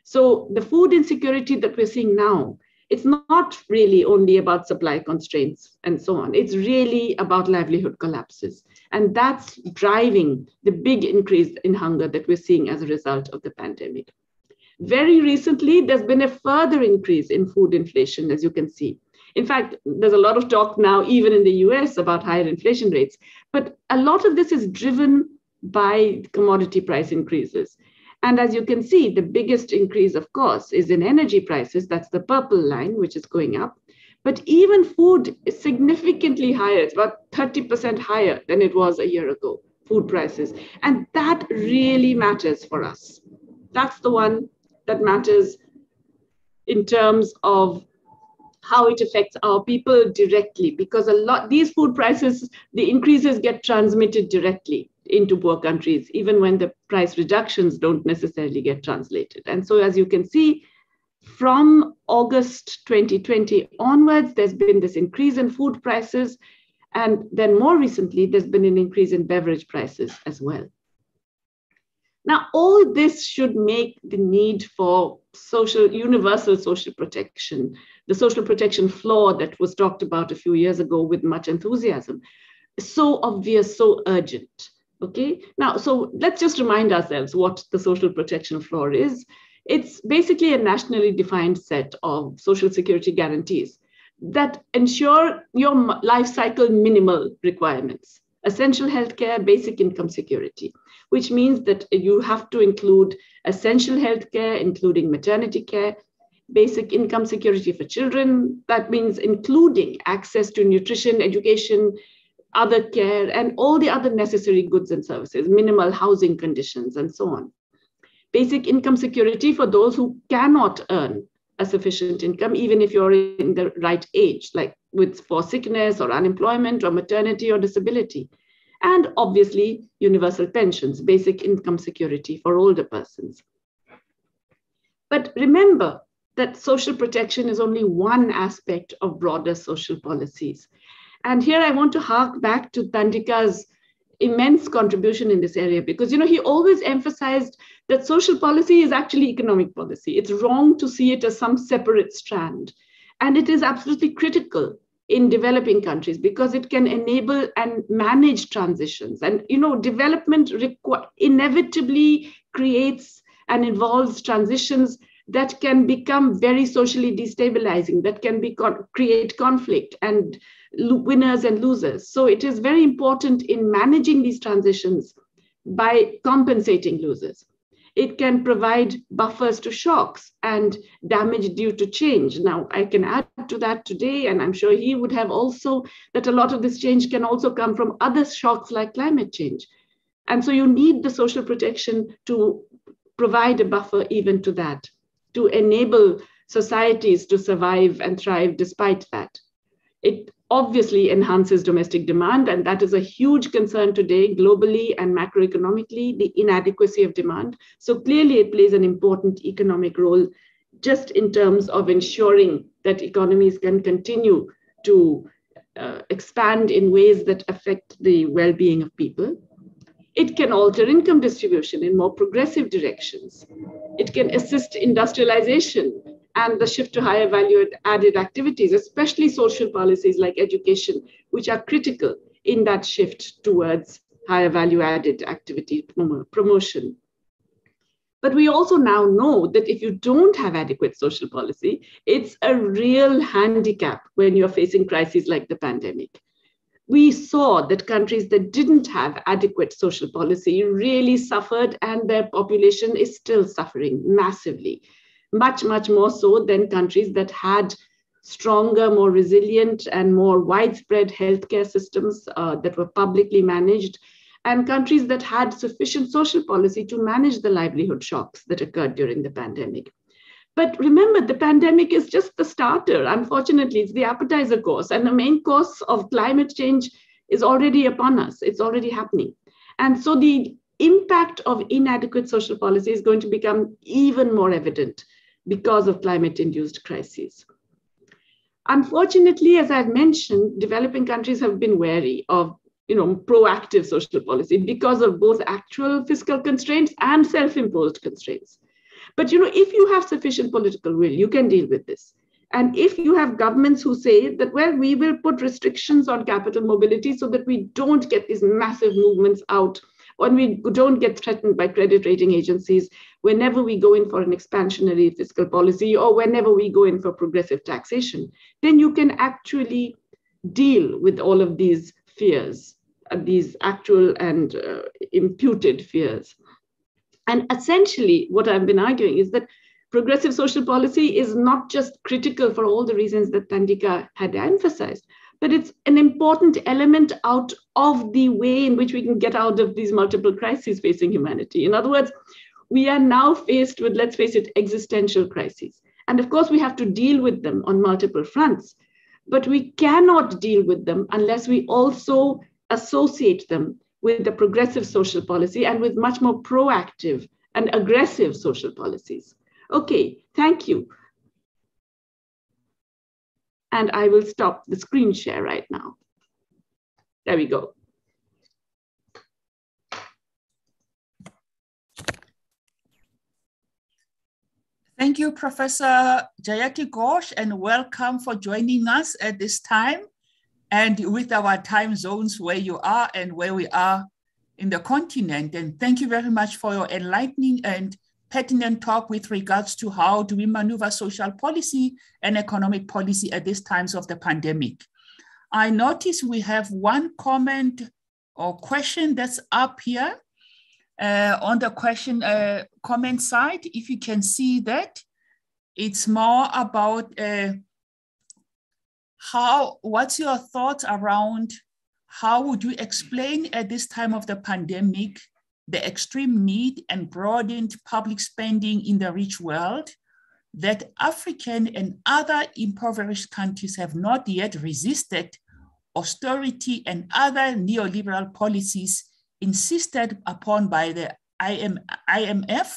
So the food insecurity that we're seeing now, it's not really only about supply constraints and so on. It's really about livelihood collapses. And that's driving the big increase in hunger that we're seeing as a result of the pandemic. Very recently, there's been a further increase in food inflation, as you can see. In fact, there's a lot of talk now, even in the US, about higher inflation rates. But a lot of this is driven by commodity price increases. And as you can see, the biggest increase, of course, is in energy prices. That's the purple line, which is going up. But even food is significantly higher. It's about 30% higher than it was a year ago, food prices. And that really matters for us. That's the one that matters in terms of how it affects our people directly, because these food prices, the increases get transmitted directly. into poor countries, even when the price reductions don't necessarily get translated. And so as you can see, from August 2020 onwards, there's been this increase in food prices. And then more recently, there's been an increase in beverage prices as well. Now, all this should make the need for universal social protection, the social protection floor that was talked about a few years ago with much enthusiasm, so obvious, so urgent. Okay, now, so let's just remind ourselves what the social protection floor is. It's basically a nationally defined set of social security guarantees that ensure your life cycle minimal requirements: essential healthcare, basic income security, which means that you have to include essential healthcare, including maternity care, basic income security for children. That means including access to nutrition, education, other care, and all the other necessary goods and services, minimal housing conditions, and so on. Basic income security for those who cannot earn a sufficient income, even if you're in the right age, like for sickness or unemployment or maternity or disability. And obviously, universal pensions, basic income security for older persons. But remember that social protection is only one aspect of broader social policies. And here I want to hark back to Tandika's immense contribution in this area, because he always emphasized that social policy is actually economic policy. It's wrong to see it as some separate strand. And it is absolutely critical in developing countries because it can enable and manage transitions. And development inevitably creates and involves transitions that can become very socially destabilizing, that can create conflict and winners and losers. So it is very important in managing these transitions by compensating losers. It can provide buffers to shocks and damage due to change. Now, I can add to that today, and I'm sure he would have also, that a lot of this change can also come from other shocks like climate change. And so you need the social protection to provide a buffer even to that, to enable societies to survive and thrive despite that. It obviously enhances domestic demand, and that is a huge concern today globally and macroeconomically, the inadequacy of demand. So clearly it plays an important economic role just in terms of ensuring that economies can continue to expand in ways that affect the well-being of people. It can alter income distribution in more progressive directions. It can assist industrialization and the shift to higher value added activities, especially social policies like education, which are critical in that shift towards higher value added activity promotion. But we also now know that if you don't have adequate social policy, it's a real handicap when you're facing crises like the pandemic. We saw that countries that didn't have adequate social policy really suffered, and their population is still suffering massively. Much, much more so than countries that had stronger, more resilient, and more widespread healthcare systems that were publicly managed, and countries that had sufficient social policy to manage the livelihood shocks that occurred during the pandemic. But remember, the pandemic is just the starter. Unfortunately, it's the appetizer course, and the main course of climate change is already upon us. It's already happening. And so the impact of inadequate social policy is going to become even more evident because of climate-induced crises. Unfortunately, as I've mentioned, developing countries have been wary of proactive social policy because of both actual fiscal constraints and self-imposed constraints. But if you have sufficient political will, you can deal with this. And if you have governments who say that, well, we will put restrictions on capital mobility so that we don't get these massive movements out, or we don't get threatened by credit rating agencies whenever we go in for an expansionary fiscal policy or whenever we go in for progressive taxation, then you can actually deal with all of these fears, these actual and imputed fears. And essentially, what I've been arguing is that progressive social policy is not just critical for all the reasons that Tandika had emphasized, but it's an important element out of the way in which we can get out of these multiple crises facing humanity. In other words, we are now faced with, let's face it, existential crises. And of course, we have to deal with them on multiple fronts, but we cannot deal with them unless we also associate them with the progressive social policy and with much more proactive and aggressive social policies. Okay, thank you. And I will stop the screen share right now. There we go. Thank you, Professor Jayati Ghosh, and welcome for joining us at this time and with our time zones where you are and where we are in the continent. And thank you very much for your enlightening and pertinent talk with regards to how do we maneuver social policy and economic policy at these times of the pandemic. I notice we have one comment or question that's up here. On the question comment side, if you can see that, it's more about what's your thoughts around how would you explain at this time of the pandemic the extreme need and broadened public spending in the rich world that African and other impoverished countries have not yet resisted austerity and other neoliberal policies insisted upon by the IMF,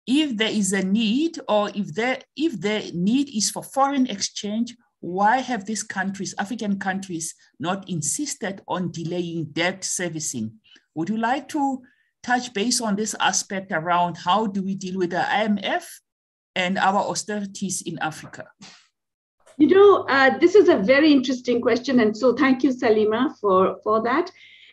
if there is a need or if the need is for foreign exchange, why have these countries, African countries, not insisted on delaying debt servicing? Would you like to touch base on this aspect around how do we deal with the IMF and our austerities in Africa? You know, this is a very interesting question. And so thank you, Salima, for that.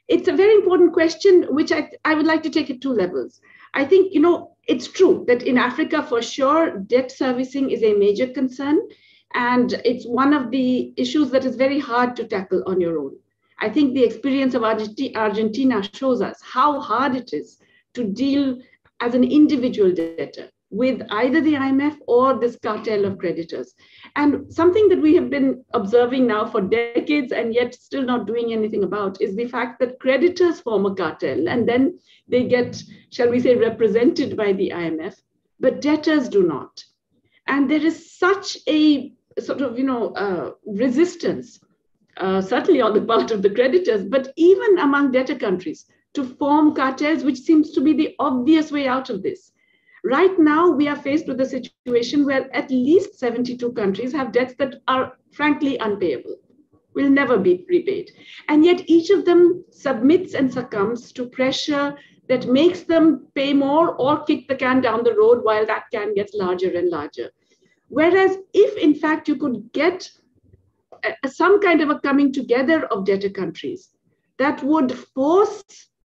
It's a very important question, which I would like to take at two levels. I think, you know, it's true that in Africa, for sure, debt servicing is a major concern. And it's one of the issues that is very hard to tackle on your own. I think the experience of Argentina shows us how hard it is to deal as an individual debtor with either the IMF or this cartel of creditors. And something that we have been observing now for decades and yet still not doing anything about is the fact that creditors form a cartel and then they get, shall we say, represented by the IMF, but debtors do not. And there is such a sort of, you know, resistance, certainly on the part of the creditors, but even among debtor countries to form cartels, which seems to be the obvious way out of this. Right now, we are faced with a situation where at least 72 countries have debts that are frankly unpayable, will never be repaid. And yet each of them submits and succumbs to pressure that makes them pay more or kick the can down the road while that can gets larger and larger. Whereas if in fact you could get some kind of a coming together of debtor countries that would force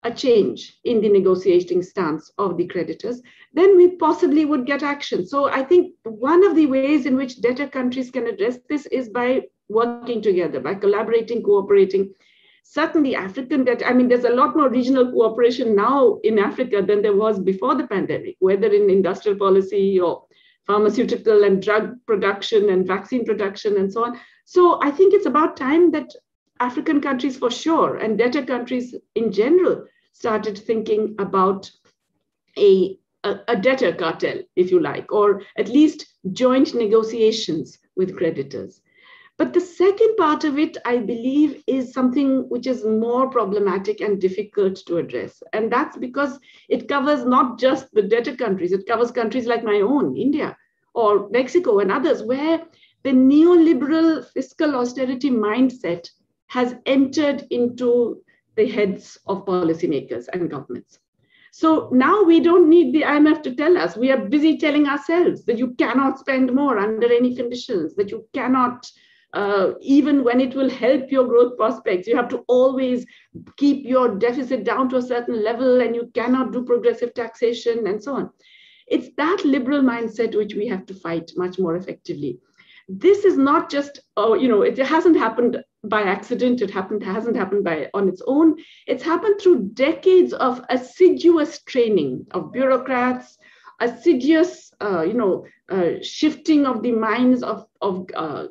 a change in the negotiating stance of the creditors, then we possibly would get action. So I think one of the ways in which debtor countries can address this is by working together, by collaborating, cooperating. Certainly African debt, I mean, there's a lot more regional cooperation now in Africa than there was before the pandemic, whether in industrial policy or pharmaceutical and drug production and vaccine production and so on. So I think it's about time that African countries for sure, and debtor countries in general, started thinking about a debtor cartel, if you like, or at least joint negotiations with creditors. But the second part of it, I believe, is something which is more problematic and difficult to address. And that's because it covers not just the debtor countries, it covers countries like my own, India, or Mexico and others, where the neoliberal fiscal austerity mindset has entered into the heads of policymakers and governments. So now we don't need the IMF to tell us. We are busy telling ourselves that you cannot spend more under any conditions, that you cannot, even when it will help your growth prospects, you have to always keep your deficit down to a certain level and you cannot do progressive taxation and so on. It's that liberal mindset which we have to fight much more effectively. This is not just, it hasn't happened by accident. It hasn't happened on its own. It's happened through decades of assiduous training of bureaucrats, assiduous, shifting of the minds of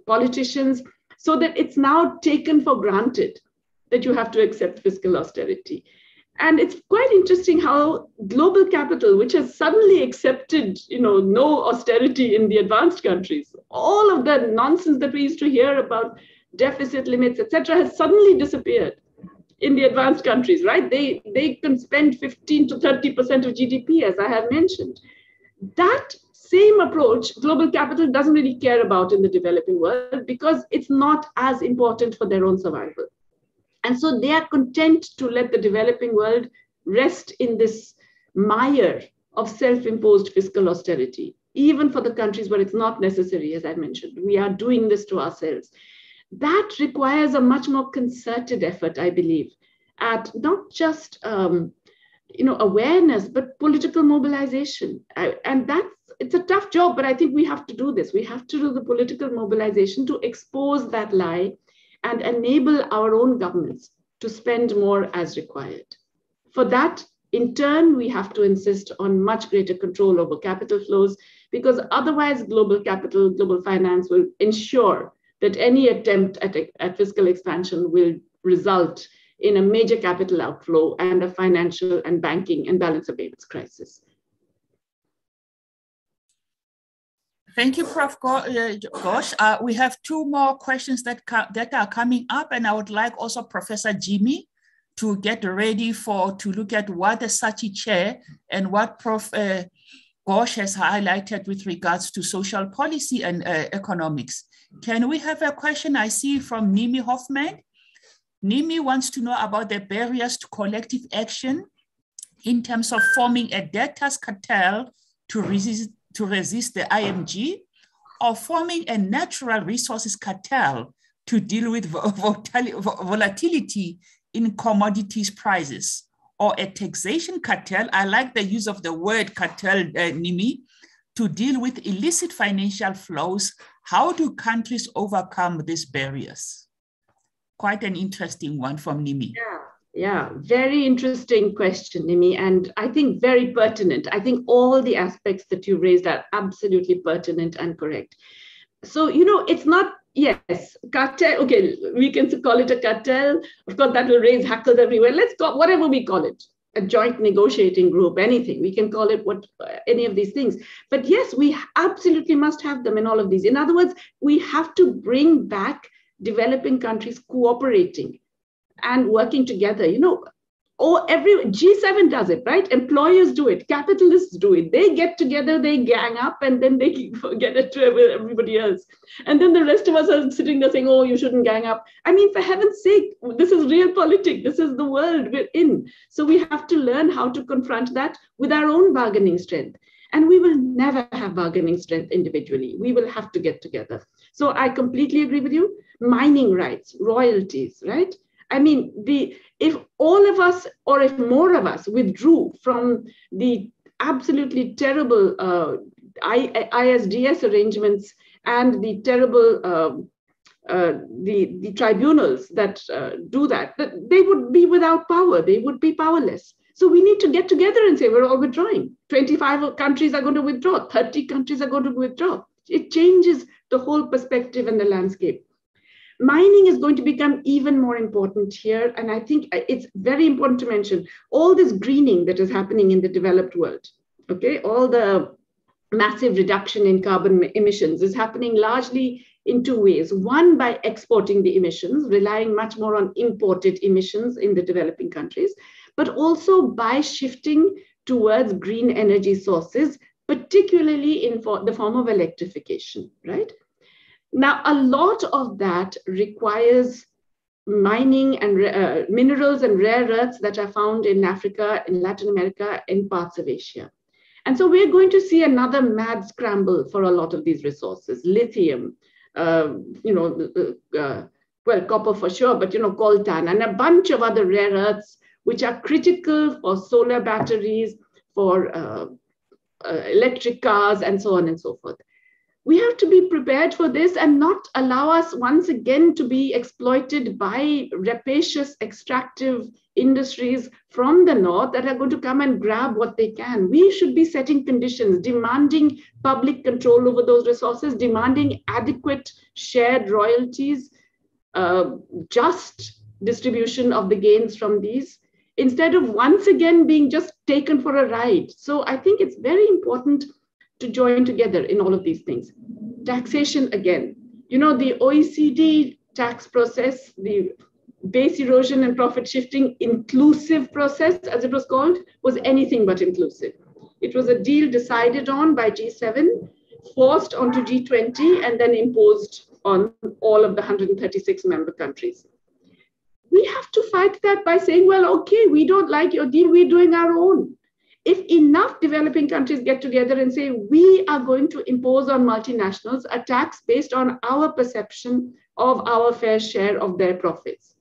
politicians, so that it's now taken for granted that you have to accept fiscal austerity. And it's quite interesting how global capital, which has suddenly accepted, no austerity in the advanced countries, all of that nonsense that we used to hear about deficit limits, etc., has suddenly disappeared in the advanced countries, right? They can spend 15 to 30% of GDP, as I have mentioned. That same approach, global capital doesn't really care about in the developing world because it's not as important for their own survival. And so they are content to let the developing world rest in this mire of self-imposed fiscal austerity, even for the countries where it's not necessary, as I mentioned. We are doing this to ourselves. That requires a much more concerted effort, I believe, at not just awareness, but political mobilization. And it's a tough job, but I think we have to do this. We have to do the political mobilization to expose that lie and enable our own governments to spend more as required. For that, in turn, we have to insist on much greater control over capital flows, because otherwise global capital, global finance will ensure that any attempt at fiscal expansion will result in a major capital outflow and a financial and banking and balance of payments crisis. Thank you, Prof. Ghosh. We have two more questions that are coming up, and I would like also Professor Jimmy to get ready to look at what the SACHI chair and what Prof. Ghosh has highlighted with regards to social policy and economics. Can we have a question I see from Nimi Hoffman? Nimi wants to know about the barriers to collective action in terms of forming a debtors cartel to resist the IMG, or forming a natural resources cartel to deal with volatility in commodities prices, or a taxation cartel. I like the use of the word cartel, Nimi, to deal with illicit financial flows. How do countries overcome these barriers? Quite an interesting one from Nimi. Yeah, very interesting question, Nimi, and I think very pertinent. I think all the aspects that you raised are absolutely pertinent and correct. So, it's not, yes, cartel, okay, we can call it a cartel. Of course, that will raise hackles everywhere. Let's call whatever we call it, a joint negotiating group, anything. We can call it any of these things. But yes, we absolutely must have them in all of these. In other words, we have to bring back developing countries cooperating and working together. Every G7 does it, right? Employers do it, capitalists do it. They get together, they gang up, and then they get it to everybody else. And then the rest of us are sitting there saying, oh, you shouldn't gang up. I mean, for heaven's sake, this is real politics. This is the world we're in. So we have to learn how to confront that with our own bargaining strength. And we will never have bargaining strength individually. We will have to get together. So I completely agree with you. Mining rights, royalties, right? I mean, if all of us, or if more of us, withdrew from the absolutely terrible ISDS arrangements and the terrible the tribunals that do that, they would be without power. They would be powerless. So we need to get together and say we're all withdrawing. 25 countries are going to withdraw. 30 countries are going to withdraw. It changes the whole perspective and the landscape. Mining is going to become even more important here. And I think it's very important to mention all this greening that is happening in the developed world. Okay, all the massive reduction in carbon emissions is happening largely in two ways. One, by exporting the emissions, relying much more on imported emissions in the developing countries, but also by shifting towards green energy sources, particularly in the form of electrification, right? Now, a lot of that requires mining and minerals and rare earths that are found in Africa, in Latin America, in parts of Asia. And so we're going to see another mad scramble for a lot of these resources. Lithium, copper for sure, but coltan and a bunch of other rare earths, which are critical for solar batteries, for electric cars, and so on and so forth. We have to be prepared for this and not allow us once again to be exploited by rapacious extractive industries from the north that are going to come and grab what they can. We should be setting conditions, demanding public control over those resources, demanding adequate shared royalties, just distribution of the gains from these, instead of once again being just taken for a ride. So I think it's very important to join together in all of these things. Taxation again, the OECD tax process, the base erosion and profit shifting inclusive process, as it was called, was anything but inclusive. It was a deal decided on by G7, forced onto G20, and then imposed on all of the 136 member countries. We have to fight that by saying, well, okay, we don't like your deal, we're doing our own. If enough developing countries get together and say, we are going to impose on multinationals a tax based on our perception of our fair share of their profits.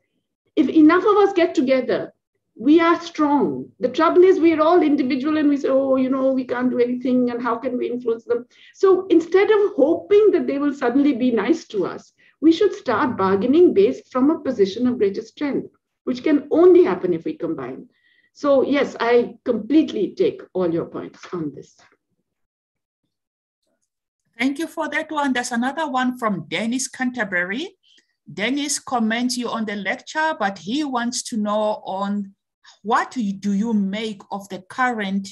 If enough of us get together, we are strong. The trouble is we're all individual and we say, oh, you know, we can't do anything and how can we influence them? So instead of hoping that they will suddenly be nice to us, we should start bargaining based from a position of greater strength, which can only happen if we combine. So yes, I completely take all your points on this. Thank you for that one. There's another one from Dennis Canterbury. Dennis comments you on the lecture, but he wants to know on what do you make of the current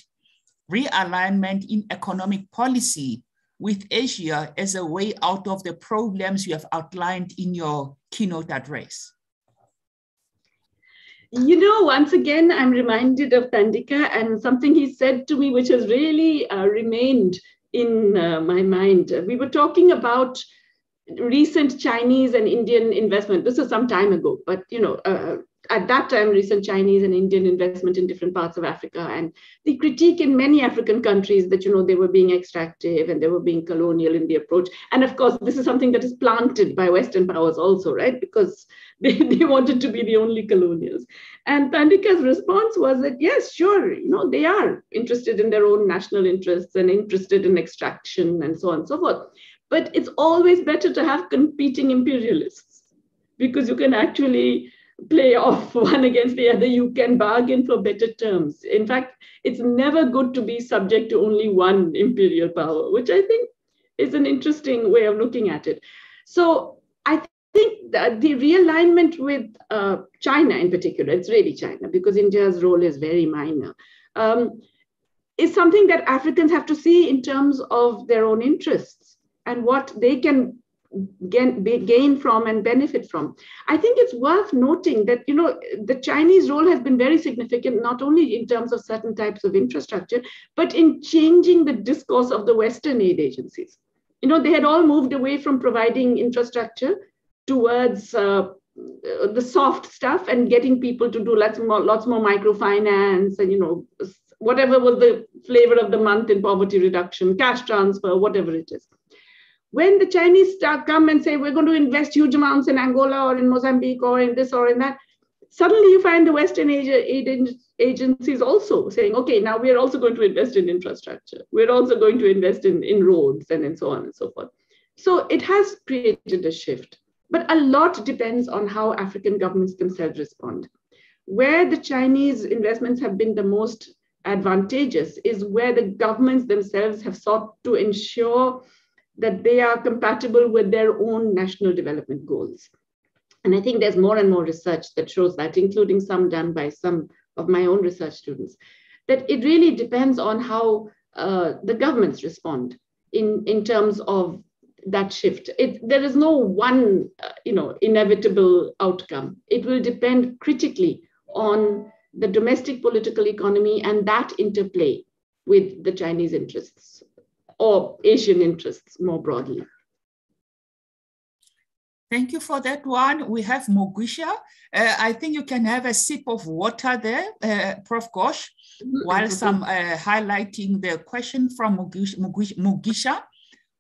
realignment in economic policy with Asia as a way out of the problems you have outlined in your keynote address? You know, once again, I'm reminded of Thandika and something he said to me, which has really remained in my mind. We were talking about recent Chinese and Indian investment. This was some time ago, but you know, at that time, recent Chinese and Indian investment in different parts of Africa, and the critique in many African countries that, you know, they were being extractive and they were being colonial in the approach. And of course, this is something that is planted by Western powers also, right? Because they wanted to be the only colonials. And Thandika's response was that, yes, sure, you know, they are interested in their own national interests and interested in extraction and so on and so forth. But it's always better to have competing imperialists because you can actually play off one against the other. You can bargain for better terms. In fact, it's never good to be subject to only one imperial power, which I think is an interesting way of looking at it. So I think that the realignment with China in particular, it's really China because India's role is very minor, is something that Africans have to see in terms of their own interests and what they can gain from and benefit from. I think it's worth noting that, you know, the Chinese role has been very significant, not only in terms of certain types of infrastructure, but in changing the discourse of the Western aid agencies. You know, they had all moved away from providing infrastructure towards the soft stuff and getting people to do lots more microfinance and, you know, whatever was the flavor of the month in poverty reduction, cash transfer, whatever it is. When the Chinese come and say, we're going to invest huge amounts in Angola or in Mozambique or in this or in that, suddenly you find the Western aid agencies also saying, okay, now we're also going to invest in infrastructure. We're also going to invest in roads and so on and so forth. So it has created a shift. But a lot depends on how African governments themselves respond. Where the Chinese investments have been the most advantageous is where the governments themselves have sought to ensure that they are compatible with their own national development goals. And I think there's more and more research that shows that, including some done by some of my own research students, that it really depends on how the governments respond in terms of that shift. There is no one inevitable outcome. It will depend critically on the domestic political economy and that interplay with the Chinese interests or Asian interests more broadly. Thank you for that one. We have Mugisha. I think you can have a sip of water there, Prof. Ghosh, whilst I'm highlighting the question from Mugisha.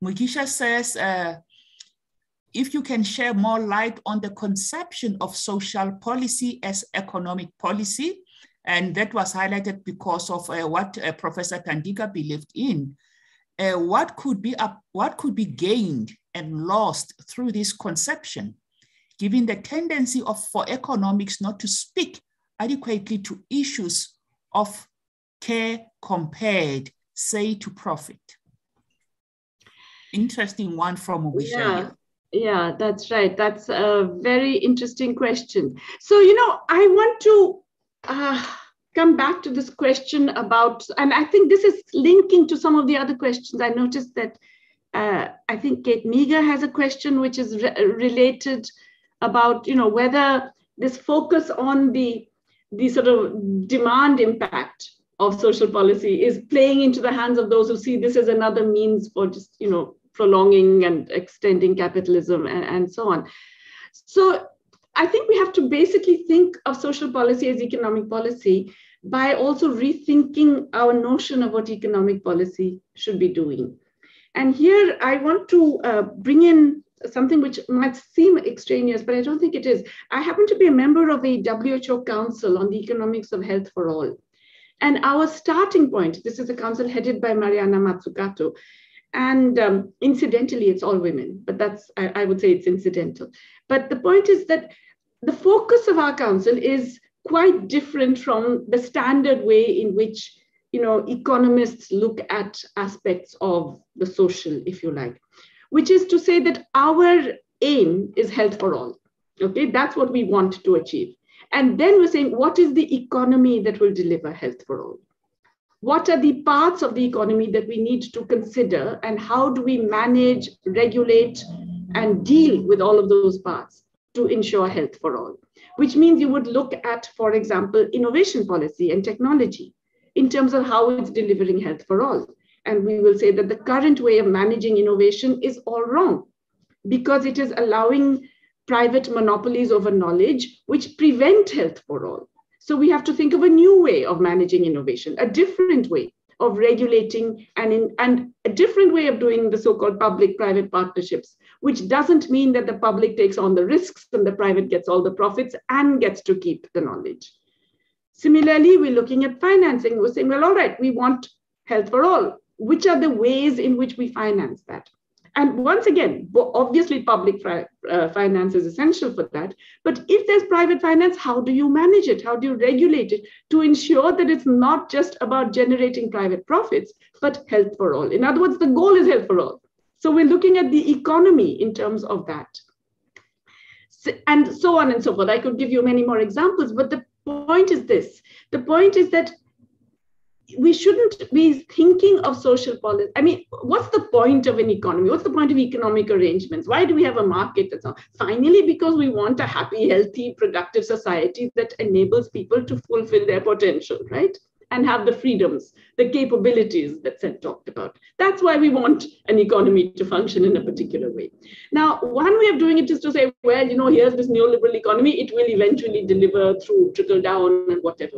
Mugisha says, if you can share more light on the conception of social policy as economic policy, and that was highlighted because of what Professor Thandika believed in. What could be gained and lost through this conception, given the tendency for economics not to speak adequately to issues of care compared, say, to profit? Interesting one from Mugisha. Yeah, that's right. That's a very interesting question. So, I want to come back to this question about, and I think this is linking to some of the other questions. I noticed that I think Kate Meager has a question which is related about, whether this focus on the sort of demand impact of social policy is playing into the hands of those who see this as another means for just, prolonging and extending capitalism and so on. So I think we have to basically think of social policy as economic policy by also rethinking our notion of what economic policy should be doing. And here I want to bring in something which might seem extraneous, but I don't think it is. I happen to be a member of a WHO Council on the Economics of Health for All. And our starting point, this is a council headed by Mariana Mazzucato. And incidentally, it's all women, but that's, I would say it's incidental. But the point is that the focus of our council is quite different from the standard way in which, economists look at aspects of the social, if you like, which is to say that our aim is health for all. Okay, that's what we want to achieve. And then we're saying, what is the economy that will deliver health for all? What are the parts of the economy that we need to consider, and how do we manage, regulate, and deal with all of those parts to ensure health for all? Which means you would look at, for example, innovation policy and technology in terms of how it's delivering health for all. And we will say that the current way of managing innovation is all wrong because it is allowing private monopolies over knowledge which prevent health for all. So we have to think of a new way of managing innovation, a different way of regulating and a different way of doing the so-called public-private partnerships, which doesn't mean that the public takes on the risks and the private gets all the profits and gets to keep the knowledge. Similarly, we're looking at financing. We're saying, well, all right, we want health for all. Which are the ways in which we finance that? And once again, obviously public finance is essential for that. But if there's private finance, how do you manage it? How do you regulate it to ensure that it's not just about generating private profits, but health for all? In other words, the goal is health for all. So we're looking at the economy in terms of that. And so on and so forth. I could give you many more examples, but the point is this. The point is that we shouldn't be thinking of social policy. I mean, what's the point of an economy? What's the point of economic arrangements? Why do we have a market? And so on? Finally, because we want a happy, healthy, productive society that enables people to fulfill their potential, right? And have the freedoms, the capabilities that Seth talked about. That's why we want an economy to function in a particular way. Now, one way of doing it is to say, well, here's this neoliberal economy. It will eventually deliver through trickle down and whatever.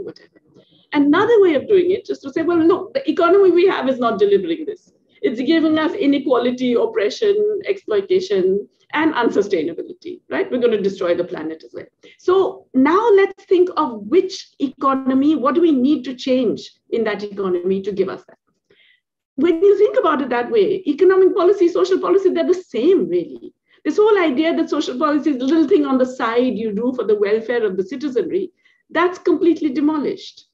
Another way of doing it is to say, well, look, the economy we have is not delivering this. It's giving us inequality, oppression, exploitation, and unsustainability, right? We're going to destroy the planet as well. So now let's think of which economy, what do we need to change in that economy to give us that? When you think about it that way, economic policy, social policy, they're the same, really. This whole idea that social policy is a little thing on the side you do for the welfare of the citizenry, that's completely demolished.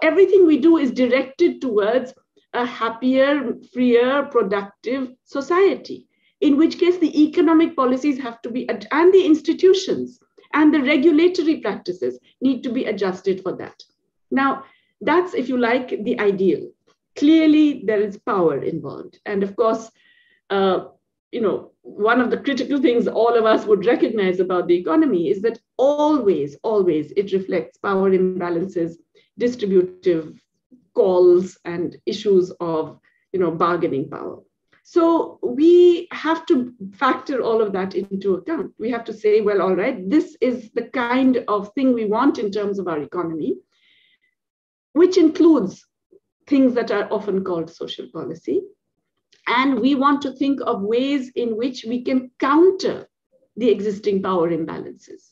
Everything we do is directed towards a happier, freer, productive society, in which case the economic policies have to be, and the institutions and the regulatory practices need to be adjusted for that. Now, that's, if you like, the ideal. Clearly, there is power involved. And of course, one of the critical things all of us would recognize about the economy is that always it reflects power imbalances, distributive calls, and issues of, bargaining power. So we have to factor all of that into account. We have to say, well, all right, this is the kind of thing we want in terms of our economy, which includes things that are often called social policy. And we want to think of ways in which we can counter the existing power imbalances,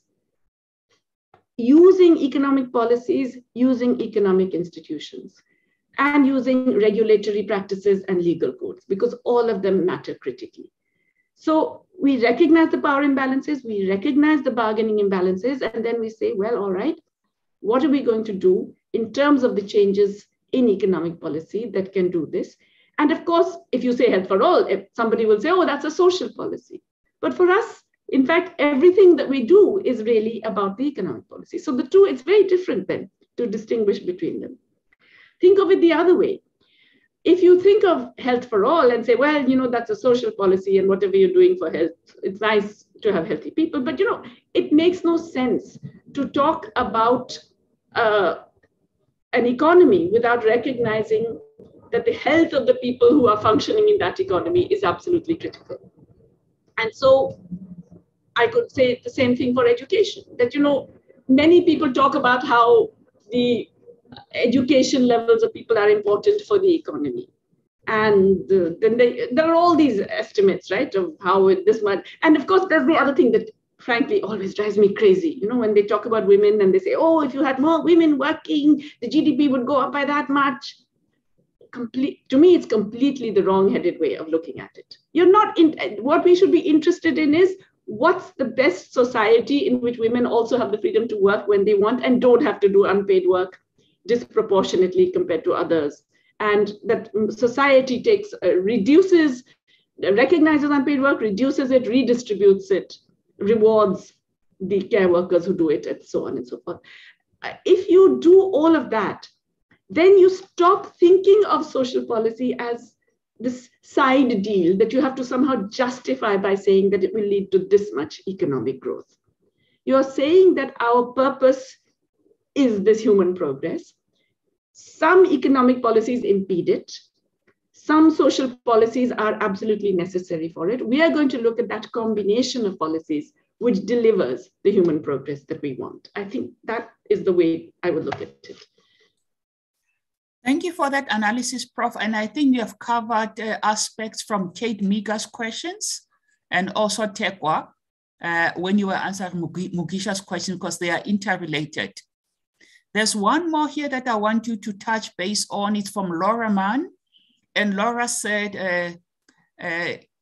using economic policies, using economic institutions, and using regulatory practices and legal codes, because all of them matter critically. So we recognize the power imbalances, we recognize the bargaining imbalances, and then we say, well, all right, what are we going to do in terms of the changes in economic policy that can do this? And of course, if you say health for all, if somebody will say, oh, that's a social policy. But for us, in fact, everything that we do is really about the economic policy. So the two, it's very different then to distinguish between them. Think of it the other way. if you think of health for all and say, well, that's a social policy and whatever you're doing for health, it's nice to have healthy people. But, it makes no sense to talk about an economy without recognizing that the health of the people who are functioning in that economy is absolutely critical. And so I could say the same thing for education, that, many people talk about how the education levels of people are important for the economy. And then there are all these estimates, right, of how this much. And of course, there's the other thing that frankly always drives me crazy. When they talk about women and they say, oh, if you had more women working, the GDP would go up by that much. To me, it's completely the wrong-headed way of looking at it. What we should be interested in is what's the best society in which women also have the freedom to work when they want and don't have to do unpaid work disproportionately compared to others. And that society recognizes unpaid work, reduces it, redistributes it, rewards the care workers who do it, and so on and so forth. If you do all of that, then you stop thinking of social policy as this side deal that you have to somehow justify by saying that it will lead to this much economic growth. You're saying that our purpose is this human progress. Some economic policies impede it. Some social policies are absolutely necessary for it. We are going to look at that combination of policies which delivers the human progress that we want. I think that is the way I would look at it. Thank you for that analysis, Prof. And I think you have covered aspects from Kate Miga's questions and also Tekwa when you were answering Mugisha's question, because they are interrelated. There's one more here that I want you to touch base on. It's from Laura Mann. And Laura said,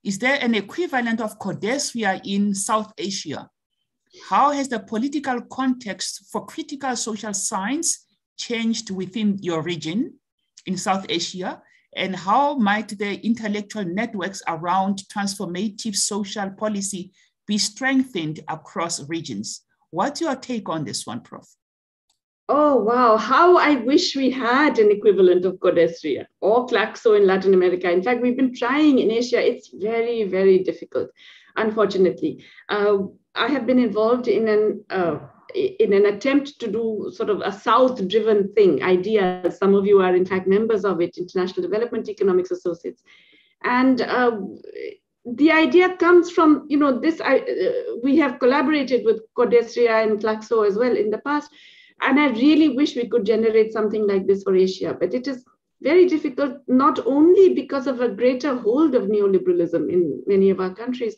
is there an equivalent of Codesria in South Asia? How has the political context for critical social science changed within your region in South Asia? And how might the intellectual networks around transformative social policy be strengthened across regions? What's your take on this one, Prof? Oh, wow. How I wish we had an equivalent of Codesria or Claxo in Latin America. In fact, we've been trying in Asia. It's very, very difficult, unfortunately. I have been involved in an attempt to do sort of a South-driven thing, ideas. Some of you are, in fact, members of it, International Development Economics Associates. And the idea comes from, we have collaborated with Codesria and Claxo as well in the past. And I really wish we could generate something like this for Asia, but it is very difficult, not only because of a greater hold of neoliberalism in many of our countries,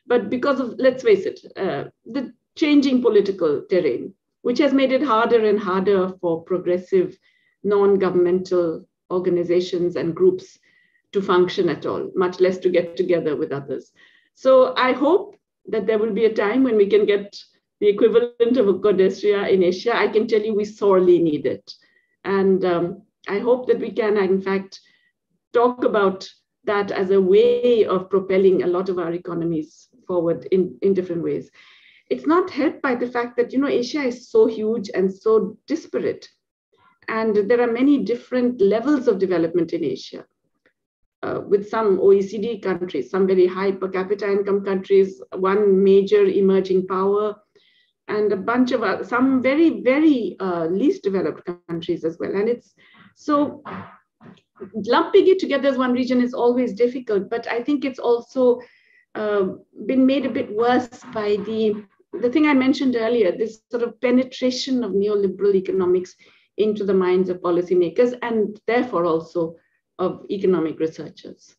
but because of, let's face it, the changing political terrain, which has made it harder and harder for progressive non-governmental organizations and groups to function at all, much less to get together with others. So I hope that there will be a time when we can get the equivalent of a Codesria in Asia. I can tell you we sorely need it. And I hope that we can, in fact, talk about that as a way of propelling a lot of our economies forward in different ways. It's not helped by the fact that, Asia is so huge and so disparate. And there are many different levels of development in Asia. With some OECD countries, some very high per capita income countries, one major emerging power, and a bunch of some very, very least developed countries as well. And it's so lumping it together as one region is always difficult, but I think it's also been made a bit worse by the thing I mentioned earlier, this sort of penetration of neoliberal economics into the minds of policymakers and therefore also of economic researchers.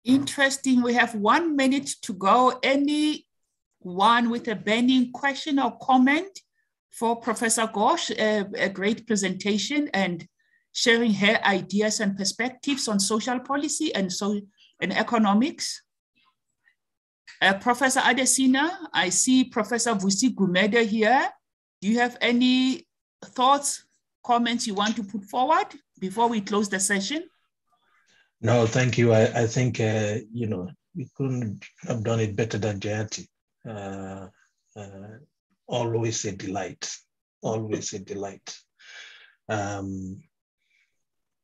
Interesting. We have 1 minute to go. Anyone with a burning question or comment for Professor Ghosh? A great presentation and sharing her ideas and perspectives on social policy and economics. Professor Adesina, I see Professor Vusi Gumede here. Do you have any thoughts, comments you want to put forward before we close the session? No, thank you. I think, we couldn't have done it better than Jayati. Always a delight, always a delight.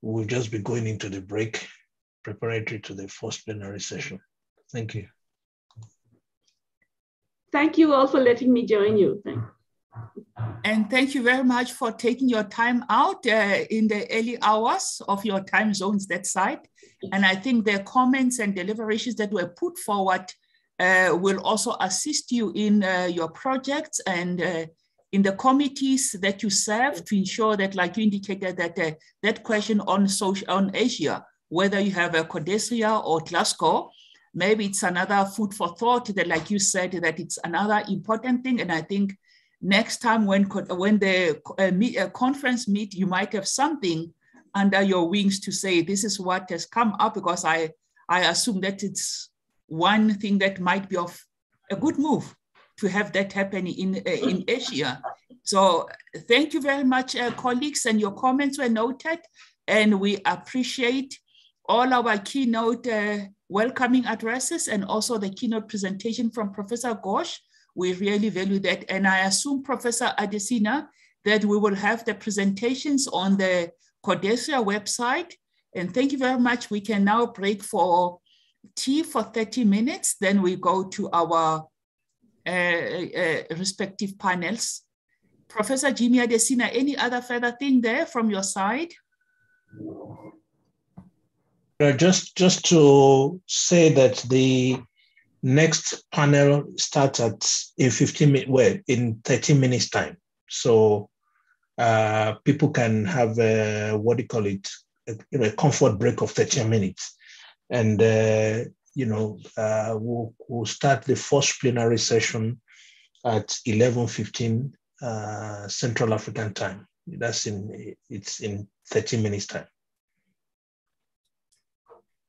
we'll just be going into the break preparatory to the first plenary session. Thank you. Thank you all for letting me join you. And thank you very much for taking your time out in the early hours of your time zones that side. And I think the comments and deliberations that were put forward will also assist you in your projects and in the committees that you serve to ensure that, like you indicated, that that question on Asia, whether you have a Rhodesia or Glasgow, maybe it's another food for thought that, like you said, that it's another important thing. And I think next time when the conference meet, you might have something under your wings to say, this is what has come up, because I assume that it's one thing that might be of a good move to have that happen in Asia. So thank you very much, colleagues, and your comments were noted, and we appreciate all our keynote welcoming addresses and also the keynote presentation from Professor Ghosh. We really value that. And I assume, Professor Adesina, that we will have the presentations on the Rhodesia website. And thank you very much. We can now break for tea for 30 minutes. Then we go to our respective panels. Professor Jimmy Adesina, any other further thing there from your side? Just to say that the next panel starts in 30 minutes time. So people can have a comfort break of 30 minutes. And, we'll start the first plenary session at 11:15 Central African time. It's in 30 minutes time.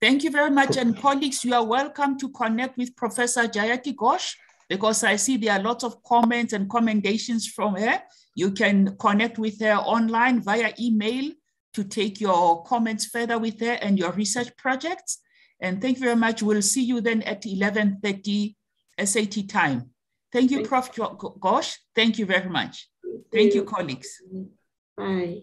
Thank you very much. And colleagues, you are welcome to connect with Professor Jayati Ghosh, because I see there are lots of comments and commendations from her. You can connect with her online via email to take your comments further with her and your research projects. And thank you very much. We'll see you then at 11:30 SAT time. Thank you, Prof. Ghosh. Thank you very much. Thank you, colleagues. Bye.